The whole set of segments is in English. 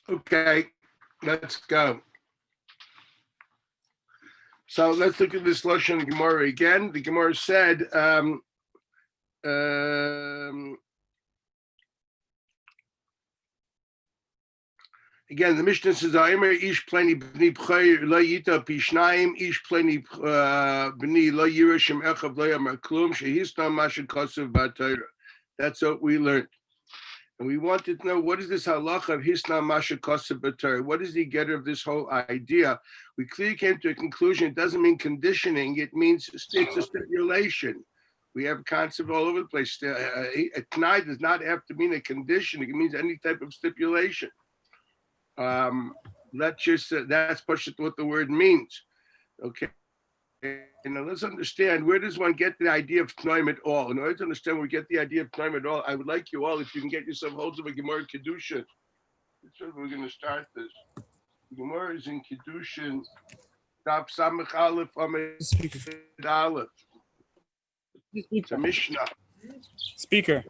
Okay, let's go. So let's look at this Lashon Gemara again. The Gemara said, again, the Mishnah says, "Aimer ish pleni b'ni b'chayir lo yita pishnayim ish pleni b'ni lo yirashim echav lo yamar klum shehistam masha kosev b'Torah." That's what we learned. And we wanted to know, what is this halacha of Hisna Masha Kosev B'Torah? What is the getter of this whole idea? We clearly came to a conclusion. It doesn't mean conditioning. It means it's a stipulation. We have concepts all over the place. A t'nai does not have to mean a condition. It means any type of stipulation. That's what the word means. Okay. Now let's understand, where does one get the idea of Tnoim at all? In order to understand where we get the idea of Tnoim at all, I would like you all, if you can get yourself hold of a Gemara Kedushin. That's where we're going to start this. The Gemara is in Kedushin, Daf Samech Aleph Amid Aleph. It's a Mishnah. Speaker.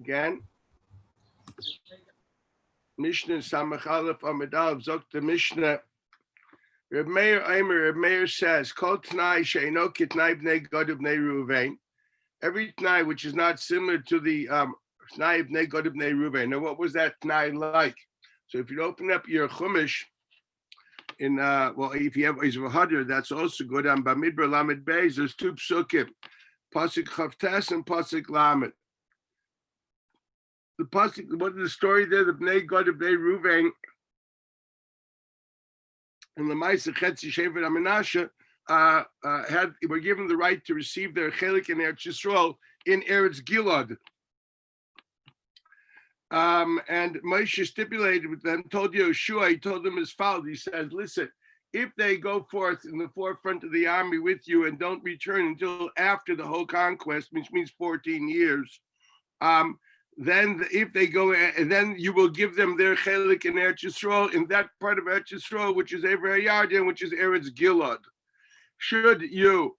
Again. Mishnah Samech Aleph Amid Aleph, Zok the Mishnah. Reb Meir says, Kol t'nai she'eino k'tnai b'nei Gad b'nei Reuven. Every t'nai which is not similar to the t'nai b'nei Gad b'nei Reuven. Now, what was that t'nai like? So, if you open up your Chumash, in if you have Izvahadr, that's also good. On Bamidbar Lamed Beis, there's two psukim, pasuk Chavtes and pasuk Lamed. The pasuk, what is the story there? The b'nei Gad b'nei Reuven. And the Ma'aser Chetzi Shevet HaMenashe were given the right to receive their chelik in Eretz Yisrael in Eretz Gilad. And Moshe stipulated with them, told Yehoshua, he told them as follows. He says, listen, if they go forth in the forefront of the army with you and don't return until after the whole conquest, which means 14 years, then if they go, and then you will give them their chelik in Eretz Yisrael, in that part of Eretz Yisrael, which is Ever Yarden, which is Eretz Gilad. Should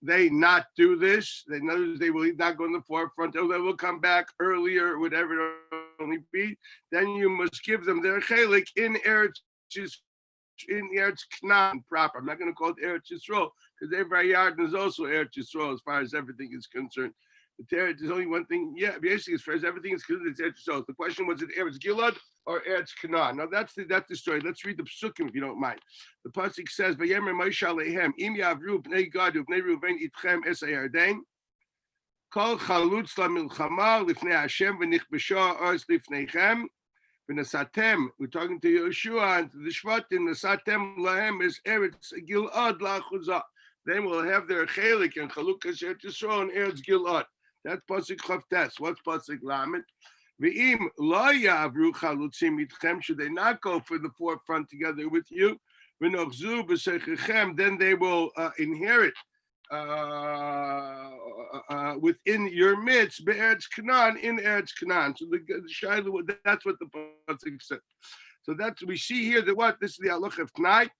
they not do this, they will not go in the forefront, or they will come back earlier, whatever it only be, then you must give them their chelik in Eretz Canaan proper. I'm not going to call it Eretz Yisrael, because Ever Yarden is also Eretz Yisrael as far as everything is concerned. There's only one thing, basically as far as everything is concerned, it's Eretz Yisrael. The question was, it Eretz Gilad or Eretz Canaan? Now that's the story. Let's read the psukim if you don't mind. The pasuk says, "Vayemer Moshe Alehem, im yavru bnei Gad ubnei Reuven itchem es hayarden, kol chalutz lamilchama lifnei Hashem v'nichbesha oz lifneichem v'nasatem." We're talking to Yehoshua and to the Shvatim. Nasatem lahem is Eretz Gilad la'achuzah. They will have their chelik and chalukas Eretz Yisrael and Eretz Gilad. That's pasuk Chavtes. What's pasuk Lamed? V'im lo yavru chalutzim itchem. Should they not go for the forefront together with you? V'nochzu b'seichechem. Then they will inherit within your midst be'eretz Canaan, in Eretz Canaan. So the Shiloh, that's what the pasuk said. So that's, we see here that what, this is the halacha of tonight.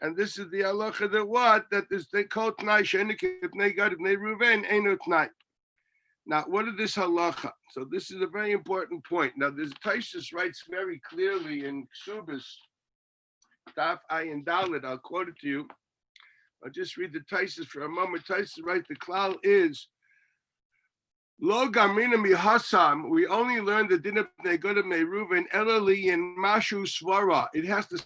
And this is the halacha that what, that is they call tonight she'enik b'nei Gad b'nei Reuven eino tonight. Now, what is this halacha? So this is a very important point. Now, there's Taisus writes very clearly in Ksubis, Daf Ayin Dalet. I'll quote it to you. I'll just read the Taisus for a moment. Taisus writes, the klal is, Lo gamina mihasam. We only learn the din of bnei Gad bnei Reuven elali in mashu svara. It has to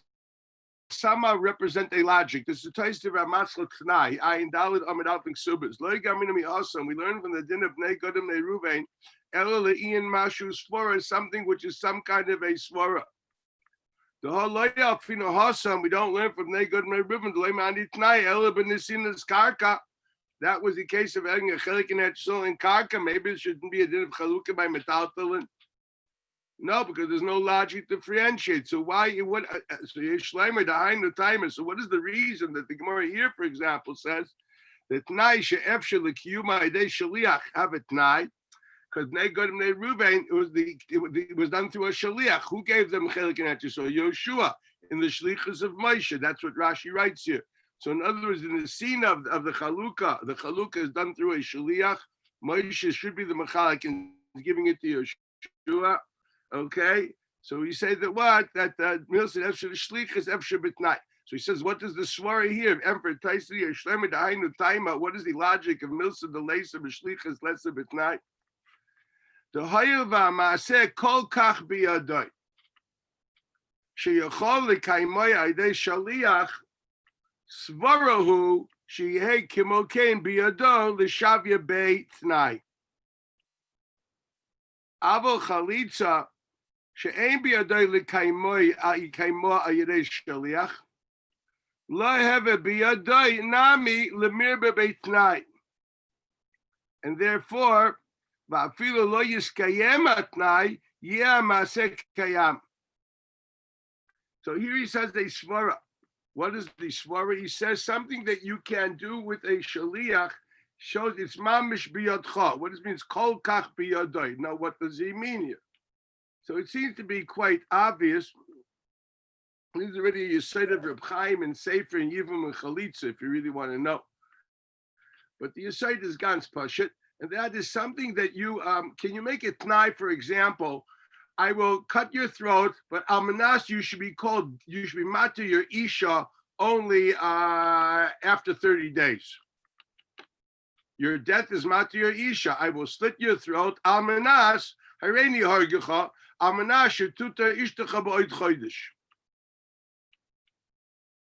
somehow represent a logic. This is Taisus of Ramatzla Tnai. Ayin Dalet Amid Alf in Ksubis. Lo gamina mihasam. We learn from the din of bnei Gad bnei Reuven elali in mashu svara is something which is some kind of a svara. The whole loyal fino hasam, we don't learn from bnei Gad bnei Reuven. The leimani Tnai ela b'nesinas karka. That was the case of having a chelik in Eretz in karka. Maybe it shouldn't be a din of chalukah by metaltalin. No, because there's no logic to differentiate. So why? What? So Yishleimer dahainu timer. So what is the reason that the Gemara here, for example, says that tnai she'efshel l'kiyuma idei shaliach have a tnai? Because bnei Gad bnei Reuven, it was done through a shaliach. Who gave them chelik in Eretz Yisrael? Yehoshua in the shlichus of Moshe. That's what Rashi writes here. So in other words, in the scene of the chalukah is done through a shaliach. Moshe should be the mechalek and giving it to Yehoshua. Okay, So we say that what? That Milsa Efshe Shlich is Efshe B'tnai. So he says, what is the swara here of Emperor Taisri or Shlema Dahainu Taima? What is the logic of Milsa the Lesa B'Shlich is Lesa B'tnai? The Hayava Maaseh Kol Kach B'Yadoi. Sheyachol L'Kaimoy Aydei Shaliach Svarahu Sheyeh Kimokein B'Yado L'Shavya B'Tnai. Avo Chalitza She'ein B'Yadoi L'Kaimoy Aydei Shaliach Lo Heve B'Yadoi Nami L'Mir B'Tnai. And therefore, Va'afilu Lo Yiskayem Atnai Yeh Maaseh Kayam. So here he says a svara. What is the svara? He says something that you can do with a shaliach shows it's mamish biyadcha. What does it mean? It's kol kach biyadoi. Now, what does he mean here? So it seems to be quite obvious. This is already a yesod of Reb Chaim and Sefer and Yivum and Chalitza, if you really want to know. But the yesod is ganz pashut, and that is something that you can you make a t'nai, for example. I will cut your throat, but almanas, you should be matir your isha only after 30 days. Your death is matir your isha. I will slit your throat. Almanas, hareini hargecha, almanas shetuta ishtecha ba'od chodesh.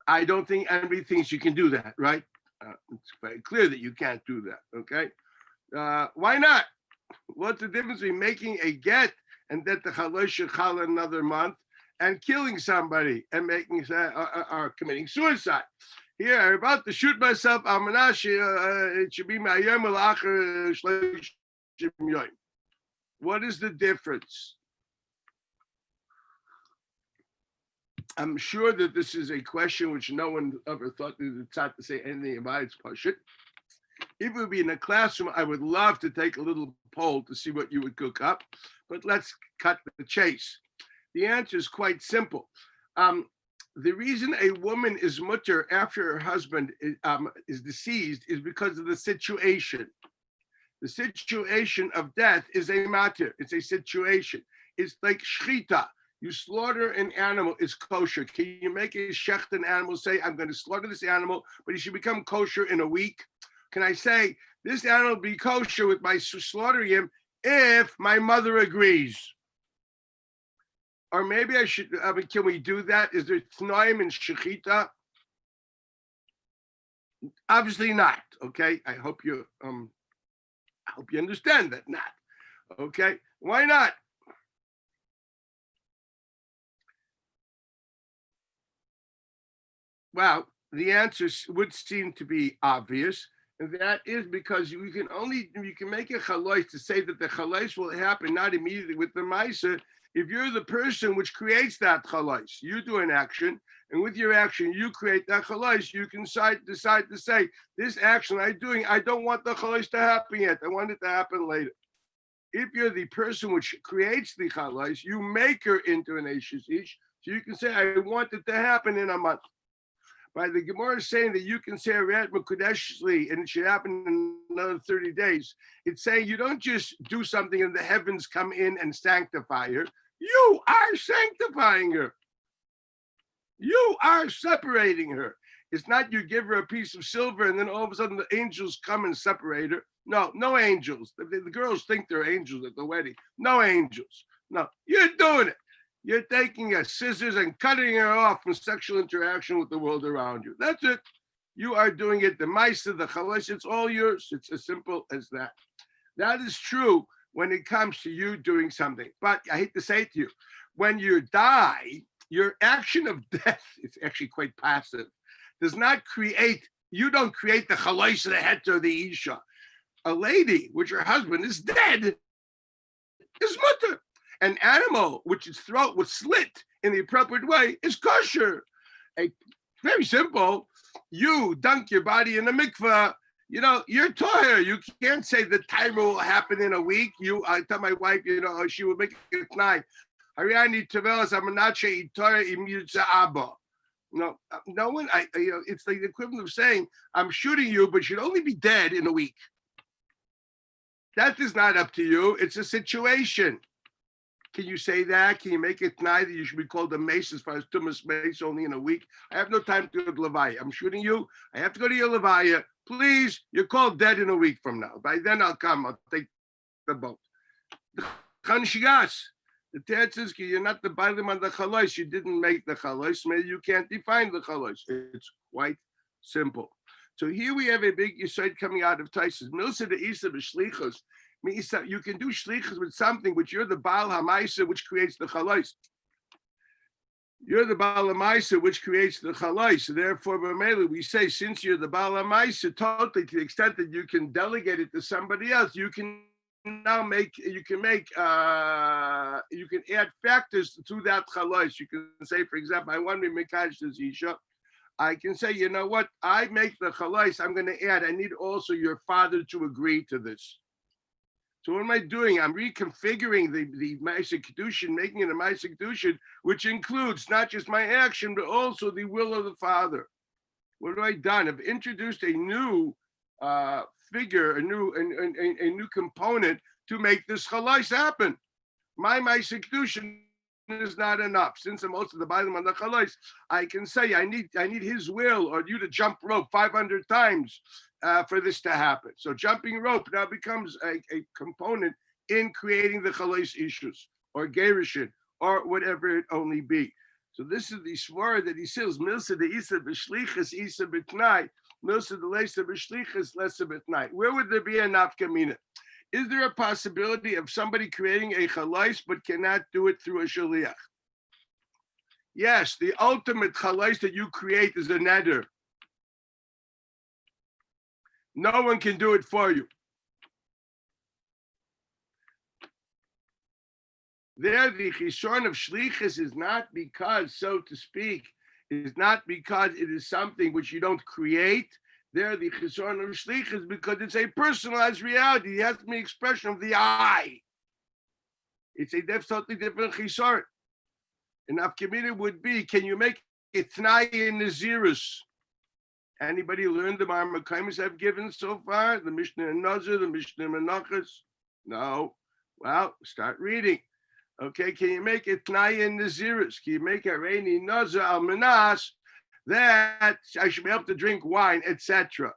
I don't think anybody thinks you can do that, right? It's very clear that you can't do that, okay? Why not? What's the difference between making a get and that the chalosh should chal another month, and killing somebody and making or committing suicide? Here, I'm about to shoot myself. It should be my yom alacher shleishim yom. What is the difference? I'm sure that this is a question which no one ever thought it's not to say anything about. It's pashut. If it would be in a classroom, I would love to take a little poll to see what you would cook up. But let's cut the chase. The answer is quite simple. The reason a woman is mutter after her husband is deceased is because of the situation. The situation of death is a matter. It's a situation. It's like shchita. You slaughter an animal, it's kosher. Can you make a shechten animal say, I'm going to slaughter this animal, but he should become kosher in a week? Can I say, this animal will be kosher with my slaughtering him if my mother agrees? Or maybe I should, can we do that? Is there t'noim and shechita? Obviously not, okay? I hope you understand that, not. Okay, why not? Well, the answer would seem to be obvious. And that is because you can make a chalosh to say that the chalosh will happen not immediately with the ma'aser. If you're the person which creates that chalosh, you do an action, and with your action you create that chalosh. You can decide to say, this action I'm doing, I don't want the chalosh to happen yet. I want it to happen later. If you're the person which creates the chalosh, you make her into an eshes ish, so you can say, I want it to happen in a month. By the Gemara is saying that you can say Riyat Mekudeshli and it should happen in another 30 days. It's saying you don't just do something and the heavens come in and sanctify her. You are sanctifying her. You are separating her. It's not you give her a piece of silver and then all of a sudden the angels come and separate her. No, no angels. The girls think they're angels at the wedding. No angels. No, you're doing it. You're taking a scissors and cutting her off from sexual interaction with the world around you. That's it. You are doing it. The ma'aser, the chalosh, it's all yours. It's as simple as that. That is true when it comes to you doing something. But I hate to say it to you, when you die, your action of death, it's actually quite passive, does not create, you don't create the chalosh, the het, or the isha. A lady, which her husband is dead, is mutter. An animal which its throat was slit in the appropriate way is kosher. Very simple. You dunk your body in a mikveh, you're toher. You can't say the timer will happen in a week. I tell my wife, she would make it tonight. Hariani tevelas amanache itora imyutza abba. No one. It's like the equivalent of saying, "I'm shooting you, but you'd only be dead in a week." That is not up to you. It's a situation. Can you say that? Can you make it tonight that you should be called a mace as far as Tumas mace only in a week? I have no time to go to Levaya. I'm shooting you. I have to go to your Levaya. Please, you're called dead in a week from now. By then I'll come. I'll take the boat. Chanshigas. The Ted says you're not the Bailim on the Chalois. You didn't make the Chalois. Maybe you can't define the Chalois. It's quite simple. So here we have a big Yesod coming out of Taisus. Milsa de Isa b'shlichus. You can do shlichus with something which you're the Baal HaMaisa, which creates the Chalois. You're the Baal HaMaisa, which creates the Chalois. So therefore, B'mele, we say, since you're the Baal HaMaisa, totally to the extent that you can delegate it to somebody else, you can now you can add factors to that Chalois. You can say, for example, I want to be Mekadosh this Isha. I can say, you know what? I make the Chalois. I'm going to add. I need also your father to agree to this. So what am I doing? I'm reconfiguring the Ma'aseh Kedushin, making it a Ma'aseh Kedushin, which includes not just my action, but also the will of the Father. What have I done? I've introduced a new figure, a new component to make this Chalais happen. My Ma'aseh Kedushin is not enough. Since I'm also the Bailam on the Chalais, I can say I need his will or you to jump rope 500 times. For this to happen. So jumping rope now becomes a component in creating the chalais issues or gerushin or whatever it only be. So this is the svara that he says, milsa de isa b'shlichus isa b'tnai, milsa de leisa b'shlichus lesa b'tnai. Where would there be a nafkamina? Is there a possibility of somebody creating a chalais but cannot do it through a shaliach? Yes, the ultimate chalais that you create is a neder. No one can do it for you. There, the chishon of shlichus is not because, so to speak, is not because it is something which you don't create. There, the chishon of shlichus because it's a personalized reality. It has to be an expression of the I. It's a totally different chishon. And afkamina would be, can you make a tnai in nazirus? Anybody learned the Marmakaimis have given so far? The Mishnah and Nazir, the Mishnah and Menachos? No. Well, start reading. Okay, can you make it Tnai in Naziris? Can you make a rainy Nazir al Manas that I should be able to drink wine, etc.?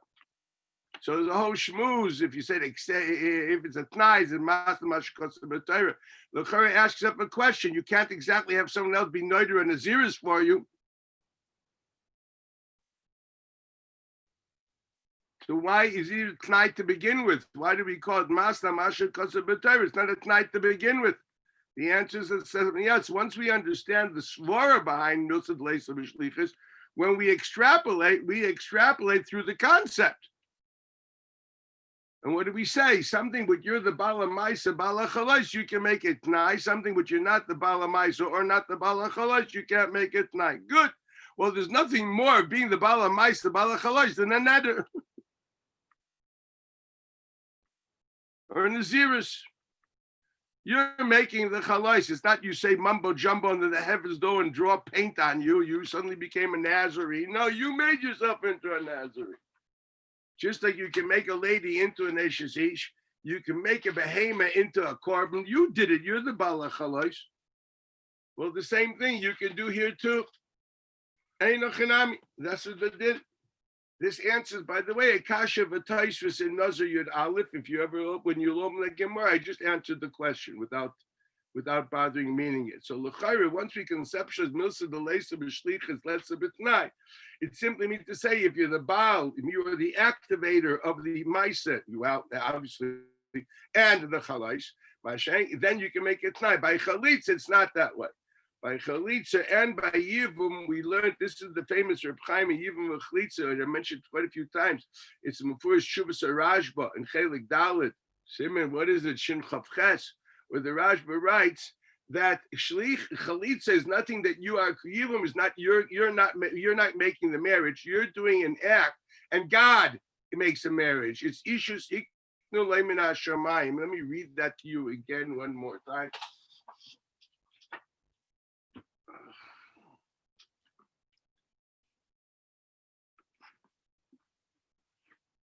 So there's a whole shmooze if you say if it's a Tnai, it's a Master Mashkos B'Torah. The Chari asks up a question. You can't exactly have someone else be Noider and Naziris for you. So why is it a tonight to begin with? Why do we call it Masna Masha Kosa B'Torah? It's not a tonight to begin with. The answer is something else. Once we understand the svara behind Nusad Leisa B'Shlichus, when we extrapolate through the concept. And what do we say? Something which you're the Bala Maisa, Bala Chalais, you can make it tonight. Something which you're not the Bala Maisa or not the Bala Chalais, you can't make it tonight. Good. Well, there's nothing more being the Bala Maisa, the Bala Chalais than another. Or Naziris. You're making the chalais. It's not you say mumbo jumbo under the heavens door and draw paint on you. You suddenly became a Nazarene. No, you made yourself into a Nazarene. Just like you can make a lady into a Neshes Ish, you can make a behemoth into a korban. You did it. You're the Bala chalais. Well, the same thing you can do here too. Eino chinami. That's what they did. This answers, by the way, a kasha v'taisvus in Nazar Yud Aleph. If you ever, when you learn the Gemara, I just answered the question without bothering meaning it. So l'chayre, once we conceptualize milsa the leisa b'shlichus lesa b'tnai, it simply means to say if you're the Baal, if you are the activator of the Maisa, you out obviously, and the Chalais, then you can make it tnai. By Chalitz, it's not that way. By Chalitza and by Yivum, we learned, this is the famous Reb Chaim Yivum of Chalitza, and I mentioned quite a few times. It's the first Shuvas Rajba and Chelik Dalit. Simon, what is it? Shin Chavches, where the Rajba writes that Chalitza is nothing that you are. Yivum is not. You're not making the marriage. You're doing an act, and God makes a marriage. It's Ishus Iknu Leimin Hashamayim. Let me read that to you again one more time.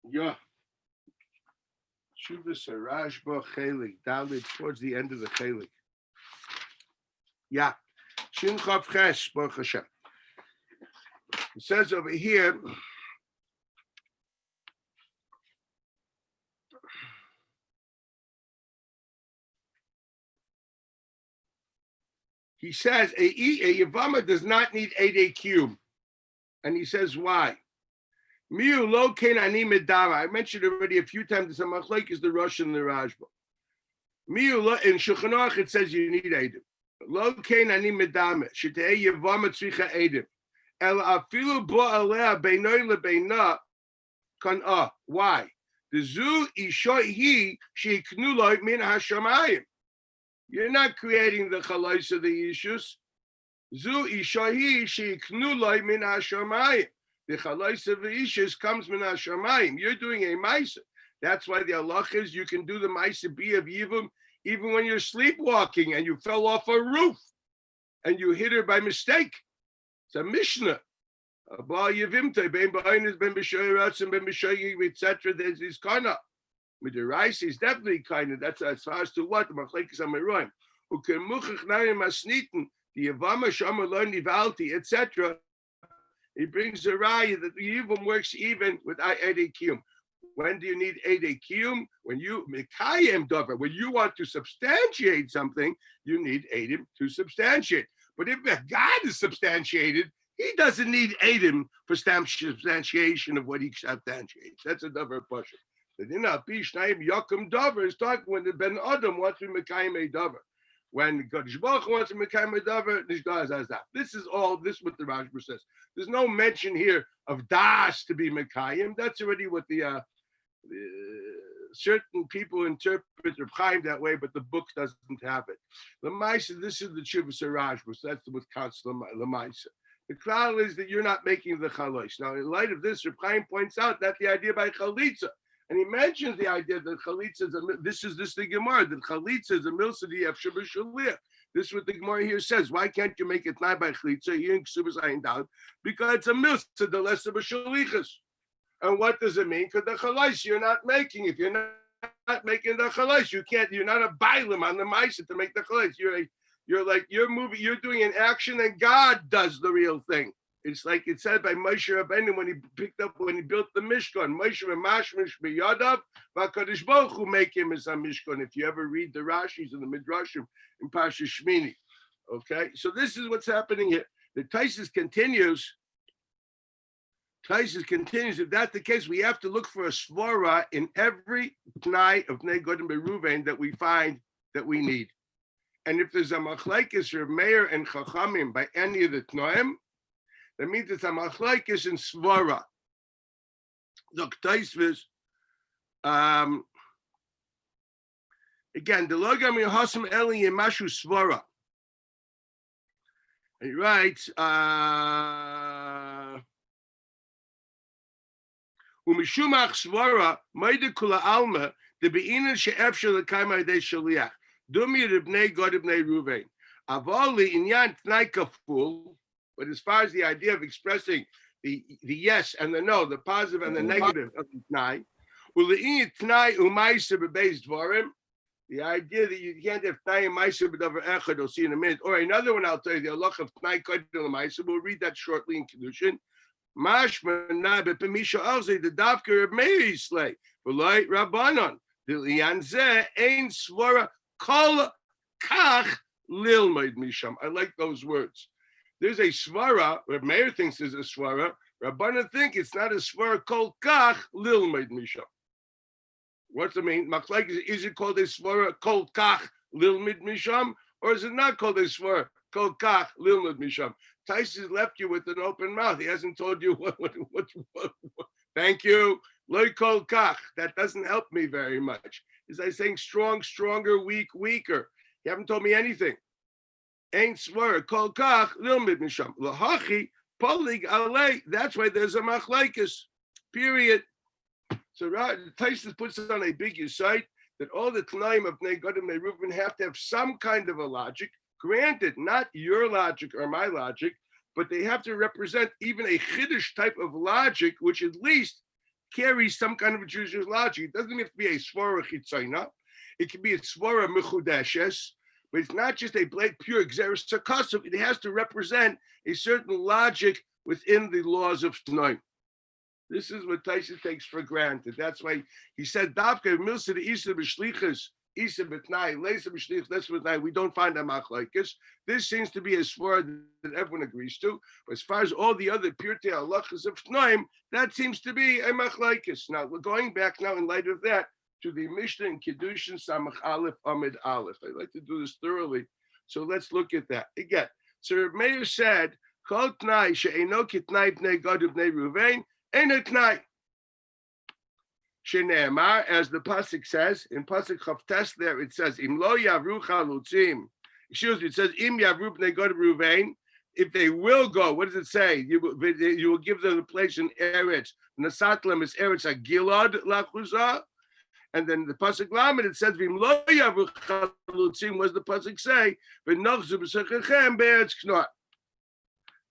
Yeah. Shuvas Rajba Chelik Dalit towards the end of the Chelik. Yeah. Shin Chav Ches, Baruch Hashem. It says over here, he says a Yavama does not need 8 cube. And he says why? Miu lo ken ani medama. I mentioned already a few times. The Samachlaik is the Rosh and the Rashba. Miu lo in Shulchan Aruch it says you need edim. Lo ken ani medama. Shetei Yavama tzricha edim. El afilu bo alea beinoi lebeina kan Why? The zu ishohi sheiknu lo min hashamayim. You're not creating the chalais of the issues. Zu ishahi sheiknu lo min hashamayim. The chalais of the issues comes min hashamayim. You're doing a ma'isa. That's why the halach is you can do the ma'isa bi of yivum even when you're sleepwalking and you fell off a roof and you hit her by mistake. It's a mishnah. Yivimte ben ba'aynis ben b'shoyratz and ben b'shoyi etc. There's this kind of. With the rice is definitely kind of. That's as far as to what the machlekes amaroim. Ukemuchach nayim asniten the yavama shamalon nivalti etc. He brings a raya that the yivum works even with ede kiyum. When do you need ede kiyum? When you mekayem dover. When you want to substantiate something, you need edim to substantiate. But if the God is substantiated, he doesn't need edim for substantiation of what he substantiates. That's a dover pasha. The dinah pishnayim yakum dover is talking when the ben adam wants to mekayem a dover. When Kadosh Baruch Hu wants to mekayem a dover, nishda as that. This is all. This is what the Rashba says. There's no mention here of das to be mekayem. That's already what the certain people interpret Reb Chaim that way, but the book doesn't have it. Lamaisa, this is the Chuvas Rashba. So that's what counts Lamaisa. The klal is that you're not making the chalosh. Now, in light of this, Reb Chaim points out that the idea by chalitza. And he mentions the idea that chalitza is the Gemara, that chalitza is a milsadi of shabashaliach. This is what the Gemara here says. Why can't you make it not by chalitza? Here in Ksubas Ayin Dal, because it's a milsad, the less of a shalichas. And what does it mean? Because the chalais you're not making. If you're not making the chalais, you can't. You're not a bailim on the ma'isa to make the chalais. You're moving. You're doing an action, and God does the real thing. It's like it said by Moshe Rabbeinu when he built the Mishkan. Moshe Mashmish b'yadav, v'Kadosh Baruch Hu make him as a Mishkan. If you ever read the Rashis and the Midrashim in Pasha Shmini, okay. So this is what's happening here. The Taisus continues. If that's the case, we have to look for a svara in every Tnai of Bnei Gad and Beruven that we find that we need. And if there's a machlekes or Meir and Chachamim by any of the Tnoim, that means it's a machlekes in svara. Look, Taisvis, again, the logam yehasam eli yemashu svara. He writes, Umishumach svara maida kula alma the be'inan she'efshel l'kaima yedei shaliach dumi ribnei God ibnei Ruvain avali inyan tnai kaful. But as far as the idea of expressing the yes and the no, the positive and the negative of the tnai, ule'in tnai u'maisa b'beis dvarim, the idea that you can't have tnai and maisa b'davar echad, we'll see in a minute. Or another one I'll tell you, the halach of tnai kodem l'maisa. We'll read that shortly in Kedushin. Mashma na b'pemisha alzei the davker of Meir Yislei v'loi rabbanon d'liyan zeh ein svara kol kach lilmaid misham. I like those words. There's a svara. Where Meir thinks there's a svara. Rabbanon think it's not a svara kol kach lilmaid misham. What's it mean? Machlek is it called a svara kol kach lilmaid misham, or is it not called a svara kol kach lilmaid misham? Taisus left you with an open mouth. He hasn't told you what. Thank you. Loy kol kach. That doesn't help me very much. Is I saying strong, stronger, weak, weaker. You haven't told me anything. Ain't swear kol kach lilmid misham lahachi polig alei. That's why there's a machlekes. Period. So Taisus puts it on a big site that all the Tanaim of Bnei Gad and Bnei Ruvain have to have some kind of a logic. Granted, not your logic or my logic, but they have to represent even a chiddush type of logic, which at least carries some kind of Jewish logic. It doesn't have to be a svara chitzayna. It can be a svara mechudeshes, but it's not just a pure Xeris Sakasov. It has to represent a certain logic within the laws of Tnoim. This is what Taisa takes for granted. That's why he said, Davka, Milsa, the Isa B'Shlichus, Isa B'Tnai, Leisa B'Shlich, that's B'Tnai. We don't find a machlokes. This seems to be a swore that everyone agrees to. But as far as all the other Pirtei halachas of Tnoim, that seems to be a machlokes. Now, we're going back now in light of that to the Mishnah in Kiddushin Samach Aleph Amid Aleph. I'd like to do this thoroughly. So let's look at that. Again, so Meir said, Kol Tnai she'eno kitnai b'nei Gad u'bnei Ruvain, Eno Tnai. Shene'emar, as the pasuk says in pasuk Chavtes, there it says, Im lo yavru chalutzim. Excuse me, it says Im yavru b'nei Gad Ruvain. If they will go, what does it say? You will give them a place in Eretz. Nasatlem is Eretz Agilad lachuzah. And then the pasuk Lamed, it says Vim lo yavru chalutzim. Was the pasuk say? V'nochzu b'sechachem be'eretz knot.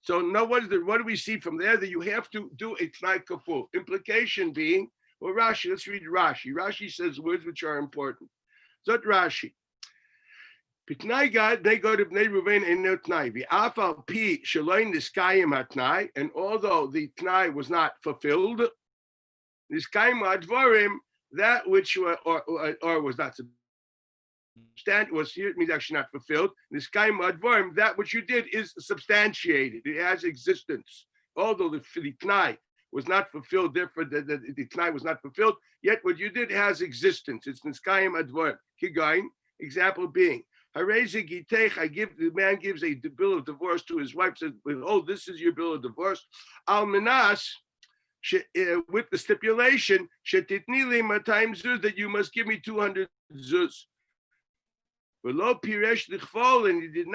So now what do we see from there? That you have to do a tnai kaful. Implication being, well, Rashi, let's read Rashi. Rashi says words which are important. Zot Rashi. Pitnai gad, they go to bnei Ruvain and no tnai. V'afal pi shaloin niskayim hatnai. And although the tnai was not fulfilled, niskayim advarim, that which or was not was here, it means actually not fulfilled. This guy Madvarm, that which you did is substantiated. It has existence. Although the Tnai was not fulfilled, therefore the Tnai was not fulfilled, yet what you did has existence. It's Niskayim Advarm. Kigain, example being, Harezi Gitech, the man gives a bill of divorce to his wife, says, oh, this is your bill of divorce. Al Minas, with the stipulation, Shetitnili Matayim Zuz, that you must give me 200 Zuz. Below Piresh Lichfol, and he did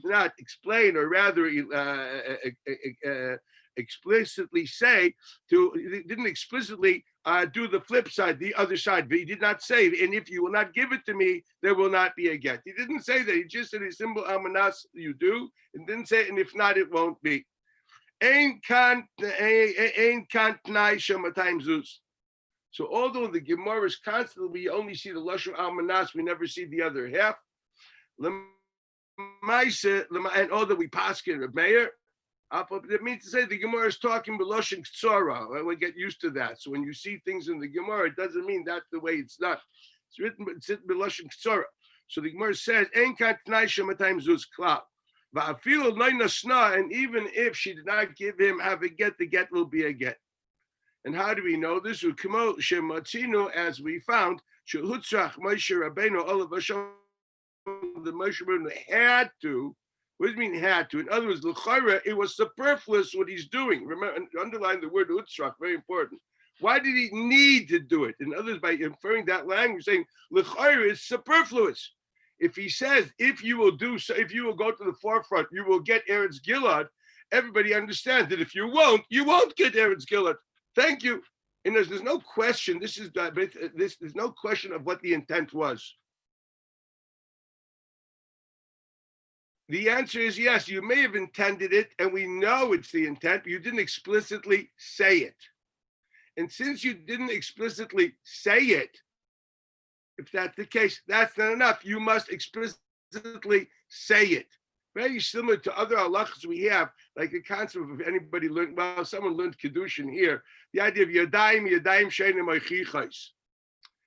not explain, or rather explicitly say he didn't explicitly do the flip side, the other side. But he did not say, and if you will not give it to me, there will not be a get. He didn't say that. He just said a symbol amanas you do, and didn't say, and if not, it won't be. Ein kan tnai shematayim zuz. So although the Gemara is constantly, we only see the Lashon Almanas, we never see the other half. And although we paskin Reb Meir, it means to say the Gemara is talking B'Lashon Ktsara. We get used to that. So when you see things in the Gemara, it doesn't mean that's the way it's done. It's written B'Lashon Ktsara. So the Gemara says, Ein kan tnai shematayim zuz klal. And even if she did not give him have a get, the get will be a get. And how do we know this? As we found, Moshe Rabbeinu, the Moshe Rabbeinu had to. What does it mean had to? In other words, l'chayra, it was superfluous what he's doing. Remember, underline the word utzrach, very important. Why did he need to do it? In other words, by inferring that language, saying l'chayra is superfluous. If he says, if you will do so, if you will go to the forefront, you will get Eretz Gilad, everybody understands that if you won't get Eretz Gilad. Thank you. And there's no question. There's no question of what the intent was. The answer is yes. You may have intended it, and we know it's the intent, but you didn't explicitly say it. And since you didn't explicitly say it, if that's the case, that's not enough. You must explicitly say it. Very similar to other halachas we have, like the concept of anybody learned, well, someone learned Kiddushin here, the idea of Yadayim Sheinim Oichichais.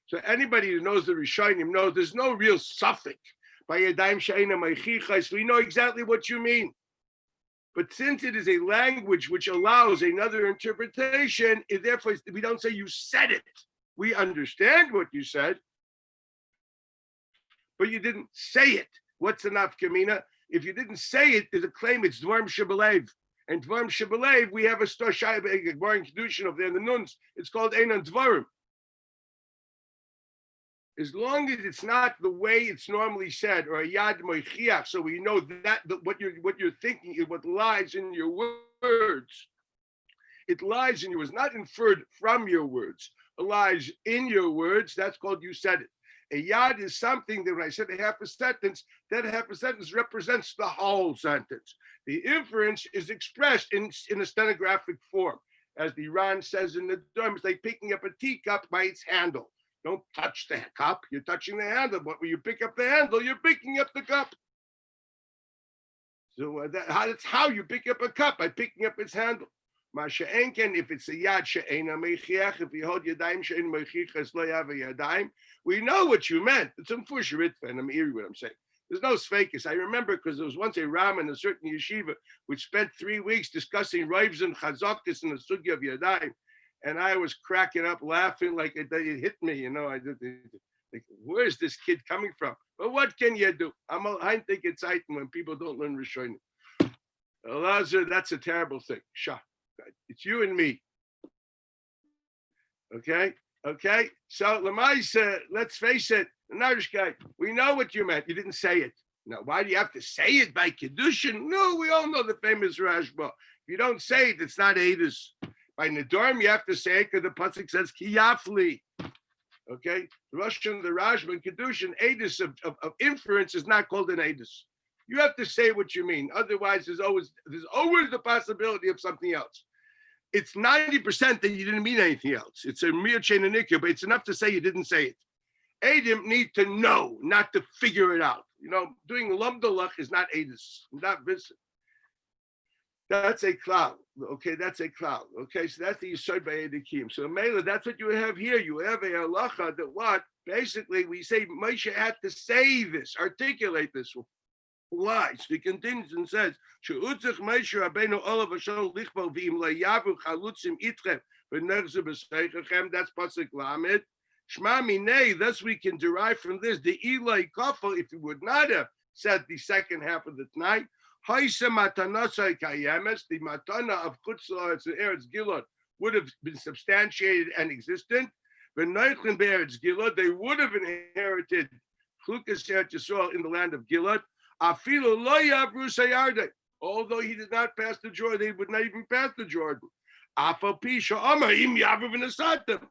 So anybody who knows the Rishonim knows there's no real suffix by Yadayim Sheinim Oichichais. We know exactly what you mean. But since it is a language which allows another interpretation, therefore we don't say you said it. We understand what you said, but you didn't say it. What's the nafkamina? If you didn't say it, there's a claim it's Dvarim Shebelev. And Dvarim Shebelev, we have a Stoshai, a Dvarim Kedushin of there in the Nuns. It's called Einan Dvarim. As long as it's not the way it's normally said, or a Yad Moichiach, so we know that what you're thinking is what lies in your words. It lies in your words, not inferred from your words. It lies in your words. That's called you said it. A yad is something that when I said a half a sentence, that half a sentence represents the whole sentence. The inference is expressed in a stenographic form. As the Ran says in the Dharma, it's like picking up a teacup by its handle. Don't touch the cup. You're touching the handle. But when you pick up the handle, you're picking up the cup. So that's how you pick up a cup, by picking up its handle. Masha enken, if it's a yad she'ena meichiach, if you hold yadayim she'en meichiach lo yav yadayim, we know what you meant. It's unfush ritva, and I'm hearing what I'm saying. There's no sfekis. I remember because there was once a ram in a certain yeshiva which spent 3 weeks discussing raivs and chazakis in the sugya of yadayim, and I was cracking up laughing like it hit me. You know, I did. Like, where's this kid coming from? But what can you do? I think it's when people don't learn Rishonim. Elazar, that's a terrible thing. Shah. It's you and me. Okay? So Lamaisa, let's face it, the Irish guy, we know what you meant. You didn't say it. Now, why do you have to say it by Kedushin? No, we all know the famous Rashba. If you don't say it, it's not Edus. By Nedorim, you have to say it because the pasuk says Kiyafli. Okay? The Russian, the Rashba, and Kedushin, Edus of inference is not called an Edus. You have to say what you mean. Otherwise, there's always the possibility of something else. It's 90% that you didn't mean anything else. It's a mere chain of nikya, but it's enough to say you didn't say it. Adim need to know, not to figure it out. You know, doing lumdalach is not edus, not visit. That's a cloud. Okay, that's a cloud. Okay, so that's the yisod by edikim. So Mela, that's what you have here. You have a halacha that what? Basically, we say Moshe had to say this, articulate this. Why? So he continues and says, "She'utzich Moshe Rabbeinu olav Hashem lichvo v'im le'yavu chalutzim itchem v'nerzu b'seichachem." That's pasuk lamed. Shma minei. Thus we can derive from this the ilay kafel. If he would not have said the second half of the night, haisa matanasai kayemes, the matana of Chutz La'aretz and Eretz Gilad would have been substantiated and existent. V'noichlin be'Eretz Gilad, they would have inherited Chlukas Eretz Yisrael in the land of Gilad. Afilu lo yavru sayarde. Although he did not pass the Jordan, they would not even pass the Jordan. Afal pisha amar im yavru v'nasatem.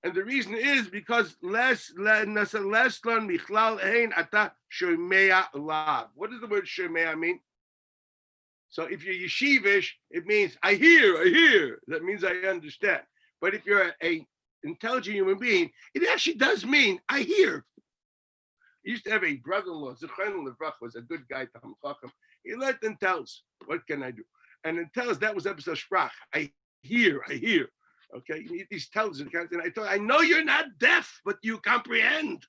And the reason is because less lan michlal hein ata shomea lav. What does the word shomea mean? So if you're yeshivish, it means I hear. That means I understand. But if you're a intelligent human being, it actually does mean I hear. He used to have a brother-in-law, Zechron Levrach, was a good guy, Tam Chacham. He let them tells, what can I do? And it tells, that was episode Sprach. I hear. Okay, you need these tells. And I thought, I know you're not deaf, but you comprehend.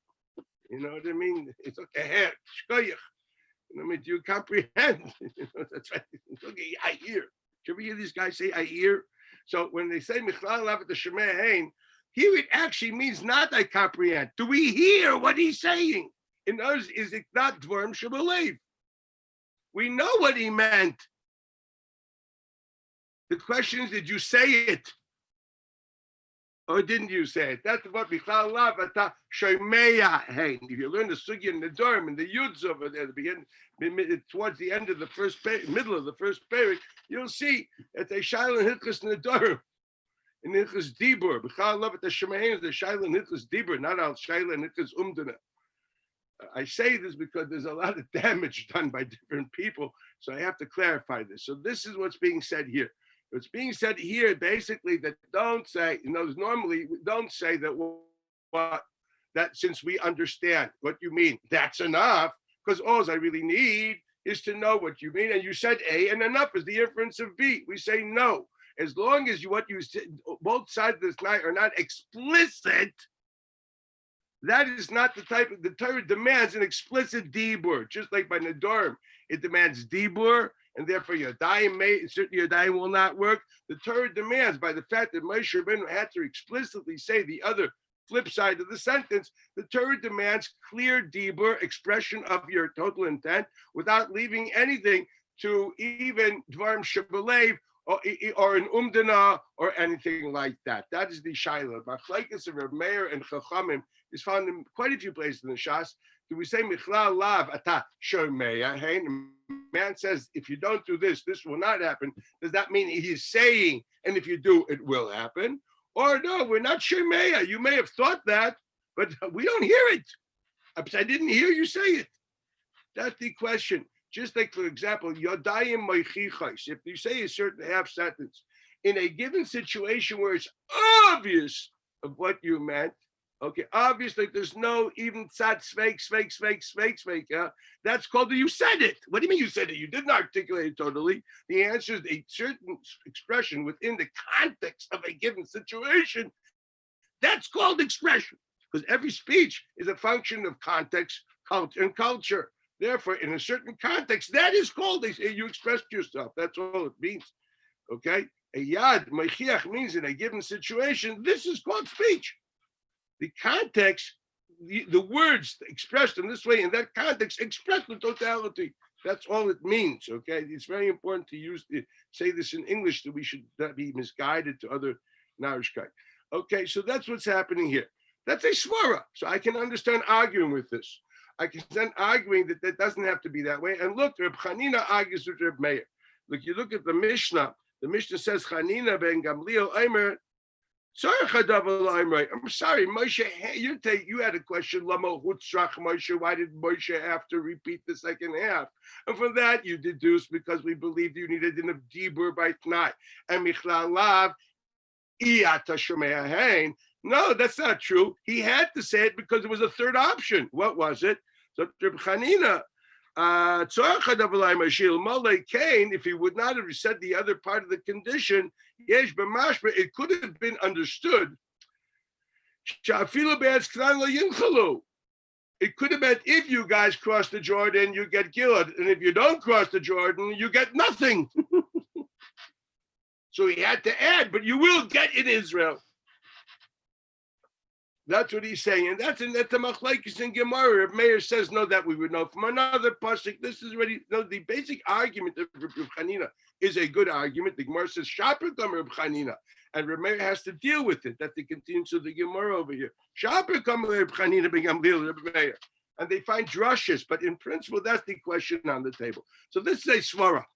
You know what I mean? It's okay, shkoyach. You know, I mean, do you comprehend? You know, that's right. It's okay, I hear. Should we hear these guys say, I hear? So when they say, Michlal Lav the Shemeh Hein, here it actually means not I comprehend. Do we hear what he's saying? In others, is it not Dvarim Shebelev? We know what he meant. The question is, did you say it? Or didn't you say it? That's what Michal Lav Ata Shomeya Hein. If you learn the Sugya and the Durham and the Yuds over there, the beginning, towards the end of the first middle of the first period, you'll see that they Shaila and Hitchus and the Durham. In Hitchus Dibur, Michal Lav Ata Shomeya is the Shaila and Hitchus Dibur, not Al Shaila and Hitchus Umdana. I say this because there's a lot of damage done by different people, so I have to clarify this. So this is what's being said here. What's being said here, basically, that don't say, normally we don't say that that since we understand what you mean, that's enough, because all I really need is to know what you mean. And you said A, and enough is the inference of B. We say no. As long as what you said, both sides of this night are not explicit, that is not the type of, the Torah demands an explicit dibur, just like by Nedorim, it demands dibur, and therefore certainly Yadayim will not work. The Torah demands, by the fact that Moshe Rabbeinu had to explicitly say the other flip side of the sentence, the Torah demands clear dibur, expression of your total intent, without leaving anything to even Dvarim Shebelev, or an umdana, or anything like that. That is the shaila. Machlekes of Rav Meir and Chachamim is found in quite a few places in the Shas. Do we say Michlal Lav Ata Shomeya? Hey, man says if you don't do this, this will not happen. Does that mean he's saying, and if you do, it will happen? Or no, we're not Shomeya. You may have thought that, but we don't hear it. I didn't hear you say it. That's the question. Just like, for example, Yodayim Moichichais, if you say a certain half sentence, in a given situation where it's obvious of what you meant. Okay, obviously there's no even tzad fake. Yeah, that's called you said it. What do you mean you said it? You didn't articulate it totally. The answer is a certain expression within the context of a given situation. That's called expression, because every speech is a function of context, culture, and culture. Therefore, in a certain context, that is called you expressed yourself. That's all it means. Okay, a yad mechiach means in a given situation. This is called speech. The context, the words expressed in this way, in that context, express the totality. That's all it means, okay? It's very important to say this in English, that we should not be misguided to other narishkeit. Okay, so that's what's happening here. That's a svara. So I can understand arguing with this. I can understand arguing that doesn't have to be that way. And look, Reb Chanina argues with Reb Meir. Look, you look at the Mishnah. The Mishnah says, Chanina ben Gamliel Eimer, I'm sorry, Moshe. You had a question. Lama hutzrach Moshe. Why did Moshe have to repeat the second half? And from that, you deduce because we believed you needed enough dibur by tonight. And michlal lav iyata shomea hein. No, that's not true. He had to say it because it was a third option. What was it? So Reb Chanina. If he would not have said the other part of the condition, it could have been understood. It could have meant if you guys cross the Jordan, you get Gilad, and if you don't cross the Jordan, you get nothing. So he had to add, but you will get in Israel. That's what he's saying, and that's the machlekes in Gemara. If Meir says no, that we would know from another pasuk. This is already the basic argument of Reb Chanina is a good argument. The Gemara says Shaper come Reb Chanina, and Reb Meir has to deal with it. That they continue to the Gemara over here. Shaper come Reb Chanina begambil Reb Meir, and they find drushes, but in principle that's the question on the table. So this is a svara.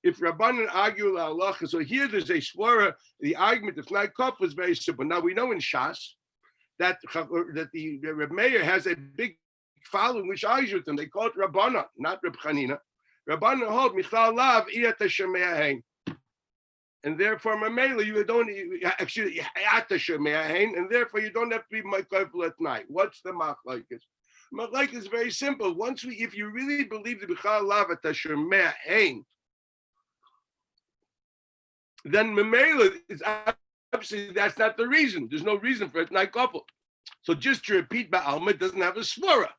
If Rabbanan argue la halacha, so here there's a svara. The argument of Naikov was very simple. Now we know in Shas that the Reb Meir has a big following which argues with them. They call it Rabbana, not Reb Chanina. Rabbana hold Michal Lav Iyata Shemea Hein, and therefore Mamela you don't actually Iyata Shemea Hein, and therefore you don't have to be Ma'kofel at night. What's the machlokes? Machlokes is very simple. If you really believe the Michal Lav Iyata Shemea Hein, then Mamela is. Obviously, that's not the reason. There's no reason for it, not coupled. So just to repeat, Ba'alma doesn't have a svara.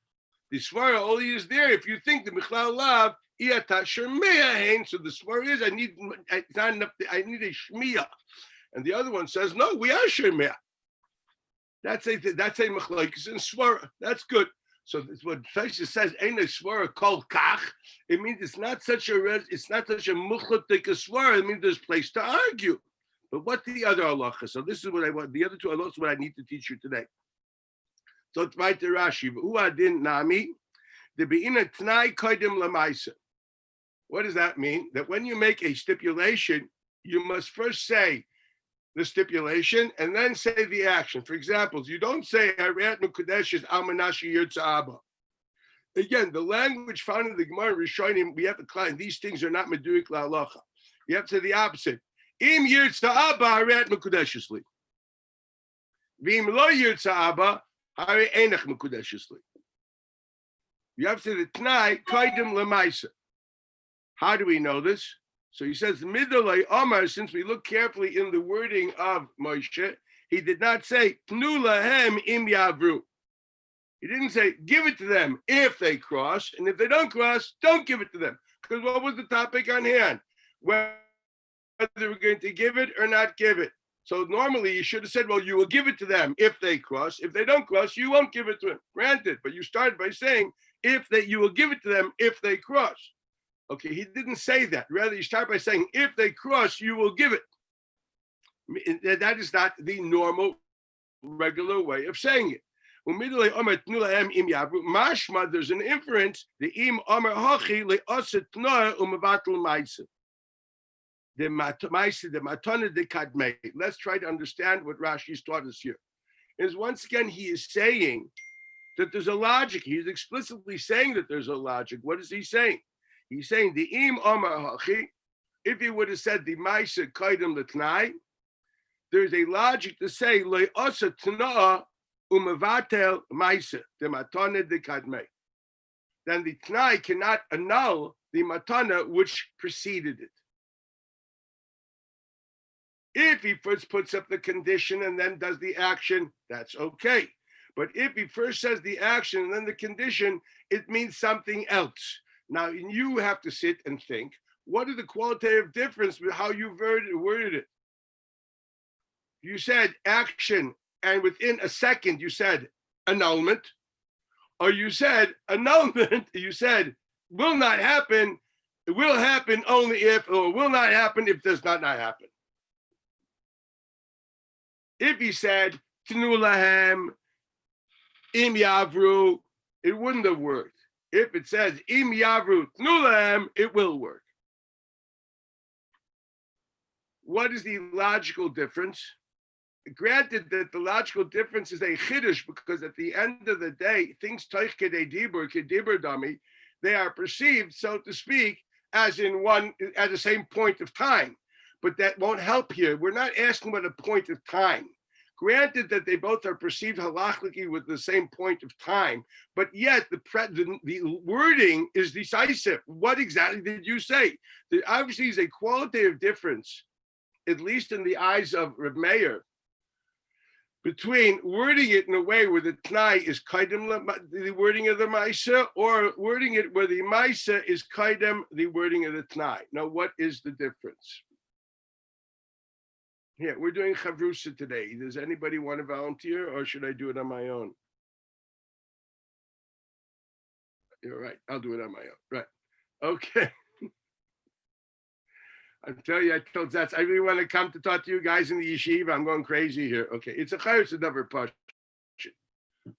The svara only is there if you think the Michlal Lav, Iyata Shemea Hein. So the svara is, I need a Shmiya. And the other one says, no, we are Shemea. That's a Machlokes and svara. That's good. So that's what Fesha says, ain't a svara called Kach. It means it's not such a muchletik svara. It means there's place to argue. But what's the other halacha? So this is what I want. The other two halachas is what I need to teach you today. So it's right to Rashi. U'adin nami, the beina t'nai kodim lamaisa. What does that mean? That when you make a stipulation, you must first say the stipulation and then say the action. For example, you don't say Harat Nukadesh is Almanashi Yirtza'aba. Again, the language found in the Gemara Rishonim, we have to claim these things are not meduik la'alacha. You have to say the opposite. Im Yirtza'aba Harat Nukadesh li. V'im lo Yirtza'aba Harat Einach Nukadesh li. You have to say the T'nai Kodim L'maisa. How do we know this? So he says, Midolai Omar, since we look carefully in the wording of Moshe, he did not say, Tnu lahem im yavru. He didn't say, give it to them if they cross, and if they don't cross, don't give it to them. Because what was the topic on hand? Whether we're going to give it or not give it. So normally you should have said, well, you will give it to them if they cross. If they don't cross, you won't give it to them. Granted, but you started by saying, you will give it to them if they cross. Okay, he didn't say that. Rather, you start by saying, if they cross, you will give it. That is not the normal, regular way of saying it. Mashma, there's an inference. The im omer hachi le'aset tnoa u'mevatel ma'isa. The ma'isa, the matana de kadmei. Let's try to understand what Rashi's taught us here. Is once again, he is saying that there's a logic. He's explicitly saying that there's a logic. What is he saying? He's saying the im omer hachi. If he would have said the ma'isa kaidem l'tnai, there's a logic to say lo asa tna'a umevatel ma'isa the matana de kadmei. Then the tnai cannot annul the matana which preceded it. If he first puts up the condition and then does the action, that's okay. But if he first says the action and then the condition, it means something else. Now, you have to sit and think, what is the qualitative difference with how you worded it? You said action, and within a second, you said annulment. Or you said annulment, you said will not happen, it will happen only if, or will not happen if does not happen. If he said tnu lahem im yavru, it wouldn't have worked. If it says im yavru tnu lahem, it will work. What is the logical difference? Granted that the logical difference is a chiddush, because at the end of the day, things toich kedei dibur, kedibur dami, they are perceived, so to speak, as in one at the same point of time. But that won't help here. We're not asking about a point of time. Granted that they both are perceived halachically with the same point of time, but yet the wording is decisive. What exactly did you say? There obviously is a qualitative difference, at least in the eyes of Reb Meir, between wording it in a way where the Tnai is kaidem the wording of the Maisa, or wording it where the Maisa is kaidem the wording of the Tnai. Now, what is the difference? Yeah, we're doing Chavrusa today. Does anybody want to volunteer, or should I do it on my own? You're right. I'll do it on my own. Right. Okay. I tell you, I told Zatz, I really want to come to talk to you guys in the yeshiva. I'm going crazy here. Okay, it's a chayus never push.